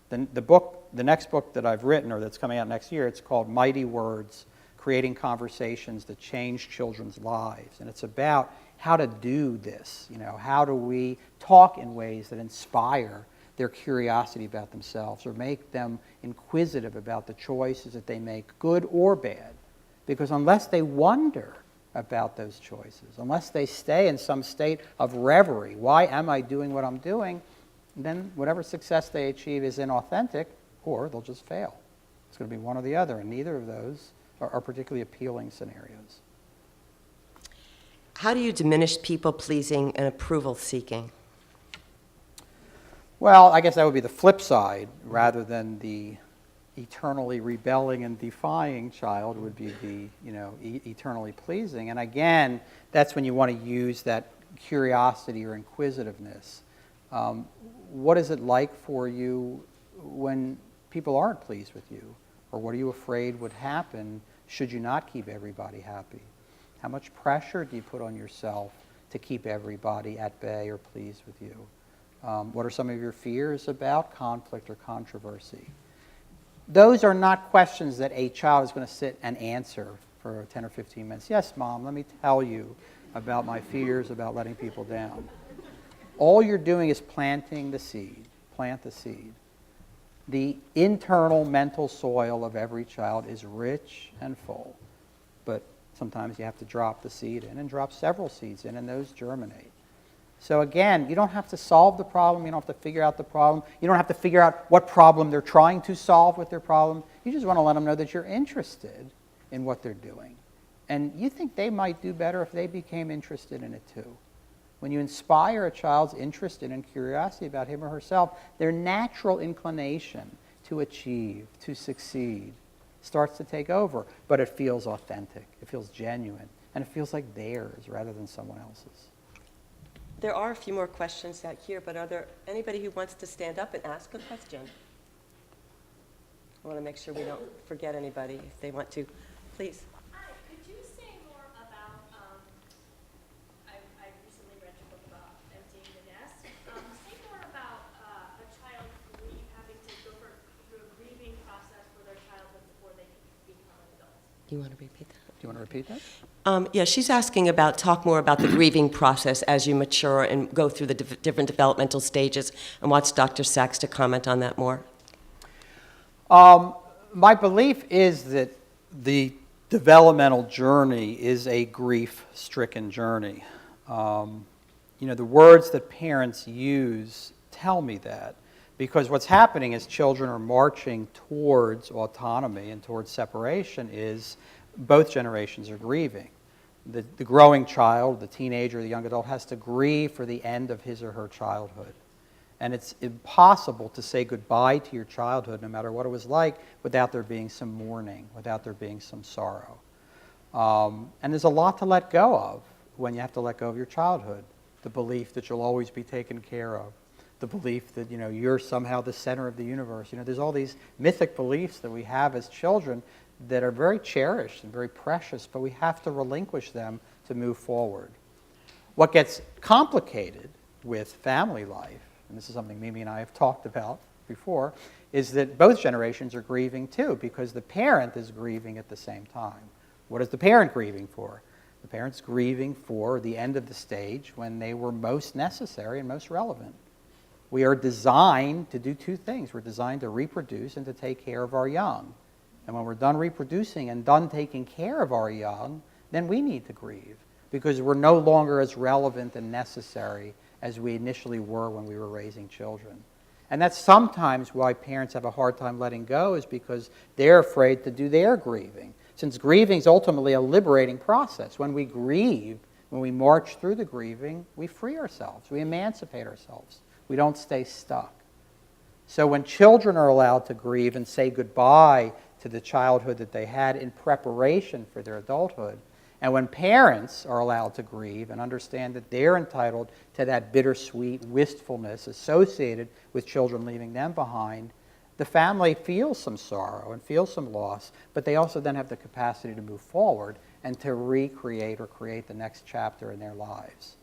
The next book that I've written, or that's coming out next year, it's called Mighty Words, Creating Conversations That Change Children's Lives. And it's about how to do this. How do we talk in ways that inspire their curiosity about themselves or make them inquisitive about the choices that they make, good or bad. Because unless they wonder about those choices, unless they stay in some state of reverie, why am I doing what I'm doing, then whatever success they achieve is inauthentic, or they'll just fail. It's going to be one or the other, and neither of those are particularly appealing scenarios.
How do you diminish people-pleasing and approval-seeking?
Well, I guess that would be the flip side. Rather than the eternally rebelling and defying child would be the, eternally pleasing. And again, that's when you want to use that curiosity or inquisitiveness. What is it like for you when people aren't pleased with you? Or what are you afraid would happen should you not keep everybody happy? How much pressure do you put on yourself to keep everybody at bay or pleased with you? What are some of your fears about conflict or controversy? Those are not questions that a child is going to sit and answer for 10 or 15 minutes. Yes, Mom, let me tell you about my fears about letting people down. All you're doing is planting the seed. Plant the seed. The internal mental soil of every child is rich and full, but sometimes you have to drop the seed in and drop several seeds in, and those germinate. So again, you don't have to solve the problem. You don't have to figure out the problem. You don't have to figure out what problem they're trying to solve with their problem. You just want to let them know that you're interested in what they're doing. And you think they might do better if they became interested in it too. When you inspire a child's interest in and curiosity about him or herself, their natural inclination to achieve, to succeed, starts to take over. But it feels authentic. It feels genuine. And it feels like theirs rather than someone else's.
There are a few more questions out here, but are there anybody who wants to stand up and ask a question? I want to make sure we don't forget anybody if they want to. Please.
Hi, could you say more about, I recently read your book about emptying the nest. Say more about a child having to go through a grieving process for their childhood before they can become adults.
You want to repeat that?
Do you want to repeat that?
Yeah, she's asking talk more about the grieving process as you mature and go through the different developmental stages, and wants Dr. Sachs to comment on that more.
My belief is that the developmental journey is a grief-stricken journey. The words that parents use tell me that, because what's happening as children are marching towards autonomy and towards separation is both generations are grieving. The growing child, the teenager, the young adult has to grieve for the end of his or her childhood. And it's impossible to say goodbye to your childhood, no matter what it was like, without there being some mourning, without there being some sorrow. And there's a lot to let go of when you have to let go of your childhood. The belief that you'll always be taken care of. The belief that, you're somehow the center of the universe. There's all these mythic beliefs that we have as children that are very cherished and very precious, but we have to relinquish them to move forward. What gets complicated with family life, and this is something Mimi and I have talked about before, is that both generations are grieving too, because the parent is grieving at the same time. What is the parent grieving for? The parent's grieving for the end of the stage when they were most necessary and most relevant. We are designed to do two things. We're designed to reproduce and to take care of our young. And when we're done reproducing and done taking care of our young, then we need to grieve, because we're no longer as relevant and necessary as we initially were when we were raising children. And that's sometimes why parents have a hard time letting go, is because they're afraid to do their grieving. Since grieving is ultimately a liberating process. When we grieve, when we march through the grieving, we free ourselves, we emancipate ourselves. We don't stay stuck. So when children are allowed to grieve and say goodbye to the childhood that they had in preparation for their adulthood, and when parents are allowed to grieve and understand that they're entitled to that bittersweet wistfulness associated with children leaving them behind, the family feels some sorrow and feels some loss, but they also then have the capacity to move forward and to recreate or create the next chapter in their lives.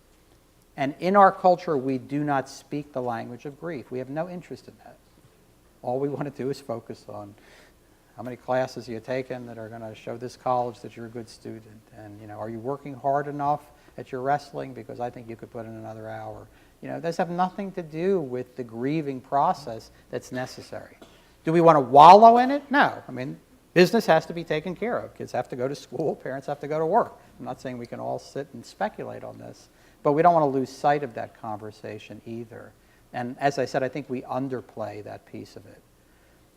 And in our culture, we do not speak the language of grief. We have no interest in that. All we want to do is focus on how many classes you've taken that are going to show this college that you're a good student, and are you working hard enough at your wrestling because I think you could put in another hour. You know, those have nothing to do with the grieving process that's necessary. Do we want to wallow in it? No. I mean, business has to be taken care of. Kids have to go to school, parents have to go to work. I'm not saying we can all sit and speculate on this, but we don't want to lose sight of that conversation either. And as I said, I think we underplay that piece of it.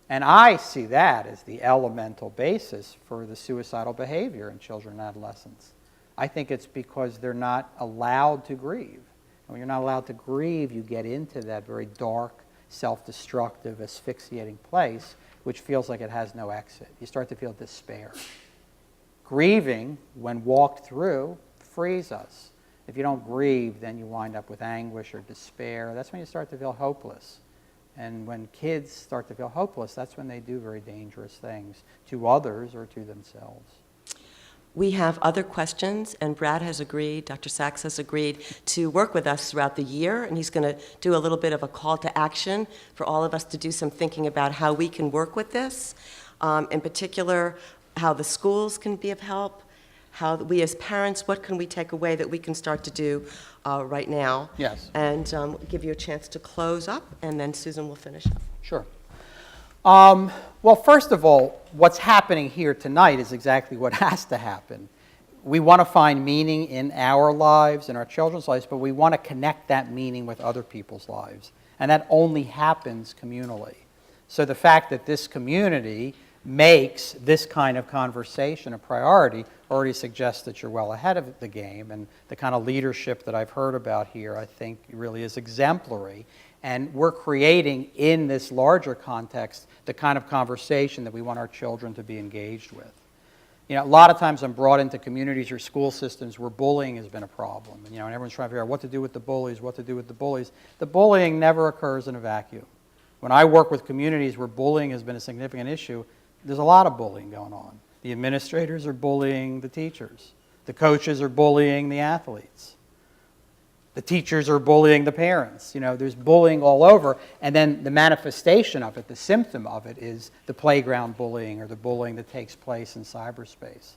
And I see that as the elemental basis for the suicidal behavior in children and adolescents. I think it's because they're not allowed to grieve. And when you're not allowed to grieve, you get into that very dark, self-destructive, asphyxiating place, which feels like it has no exit. You start to feel despair. Grieving, when walked through, frees us. If you don't grieve, then you wind up with anguish or despair. That's when you start to feel hopeless. And when kids start to feel hopeless, that's when they do very dangerous things to others or to themselves.
We have other questions, and Brad has agreed, Dr. Sachs has agreed to work with us throughout the year, and he's going to do a little bit of a call to action for all of us to do some thinking about how we can work with this, in particular, how the schools can be of help, how we as parents, what can we take away that we can start to do right now?
Yes.
And give you a chance to close up, and then Susan will finish up.
Sure. Well, first of all, what's happening here tonight is exactly what has to happen. We want to find meaning in our lives, in our children's lives, but we want to connect that meaning with other people's lives. And that only happens communally. So the fact that this community makes this kind of conversation a priority already suggests that you're well ahead of the game, and the kind of leadership that I've heard about here, I think, really is exemplary. And we're creating, in this larger context, the kind of conversation that we want our children to be engaged with. You know, a lot of times I'm brought into communities or school systems where bullying has been a problem. And, you know, and everyone's trying to figure out what to do with the bullies, what to do with the bullies. The bullying never occurs in a vacuum. When I work with communities where bullying has been a significant issue, there's a lot of bullying going on. The administrators are bullying the teachers. The coaches are bullying the athletes. The teachers are bullying the parents. You know, there's bullying all over. And then the manifestation of it, the symptom of it, is the playground bullying or the bullying that takes place in cyberspace.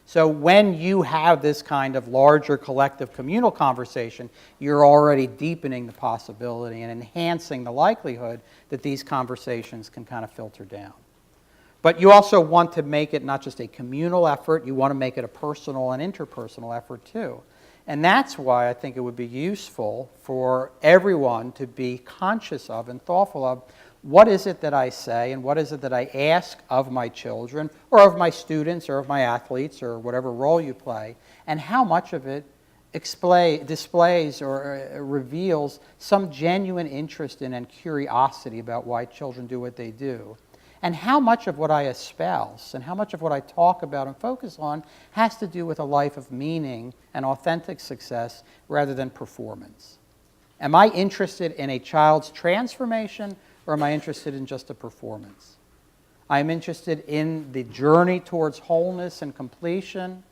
So when you have this kind of larger collective communal conversation, you're already deepening the possibility and enhancing the likelihood that these conversations can kind of filter down. But you also want to make it not just a communal effort, you want to make it a personal and interpersonal effort too. And that's why I think it would be useful for everyone to be conscious of and thoughtful of what is it that I say and what is it that I ask of my children or of my students or of my athletes or whatever role you play, and how much of it displays or reveals some genuine interest in and curiosity about why children do what they do. And how much of what I espouse and how much of what I talk about and focus on has to do with a life of meaning and authentic success rather than performance. Am I interested in a child's transformation, or am I interested in just a performance? I'm interested in the journey towards wholeness and completion,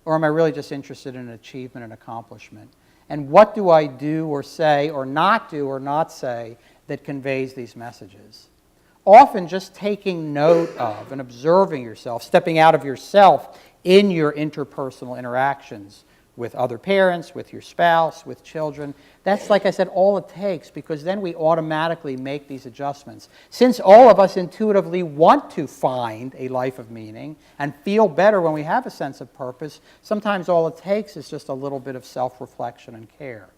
or am I really just interested in achievement and accomplishment? And what do I do or say or not do or not say that conveys these messages? Often just taking note of and observing yourself, stepping out of yourself in your interpersonal interactions with other parents, with your spouse, with children. That's, like I said, all it takes, because then we automatically make these adjustments. Since all of us intuitively want to find a life of meaning and feel better when we have a sense of purpose, sometimes all it takes is just a little bit of self-reflection and care.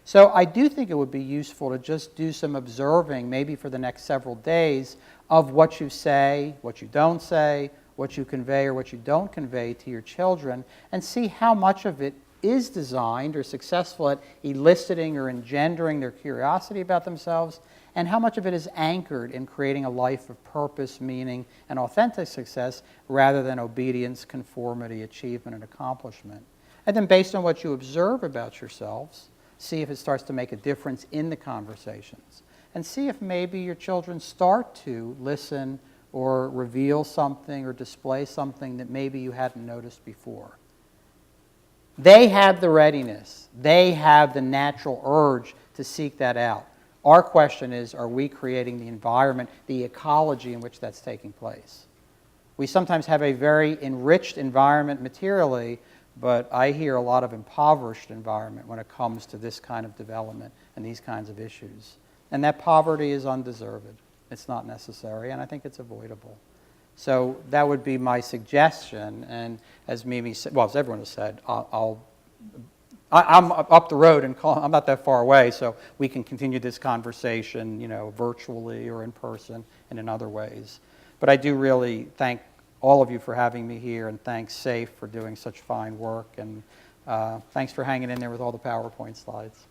So I do think it would be useful to just do some observing, maybe for the next several days, of what you say, what you don't say, what you convey or what you don't convey to your children, and see how much of it is designed or successful at eliciting or engendering their curiosity about themselves, and how much of it is anchored in creating a life of purpose, meaning, and authentic success rather than obedience, conformity, achievement, and accomplishment. And then based on what you observe about yourselves, see if it starts to make a difference in the conversations. And see if maybe your children start to listen or reveal something or display something that maybe you hadn't noticed before. They have the readiness. They have the natural urge to seek that out. Our question is, are we creating the environment, the ecology in which that's taking place? We sometimes have a very enriched environment materially, but I hear a lot of impoverished environment when it comes to this kind of development and these kinds of issues. And that poverty is undeserved. It's not necessary, and I think it's avoidable. So that would be my suggestion, and as Mimi said, well, as everyone has said, I'm up the road and I'm not that far away, so we can continue this conversation, virtually or in person and in other ways. But I do really thank all of you for having me here, and thanks SAFE for doing such fine work, and thanks for hanging in there with all the PowerPoint slides.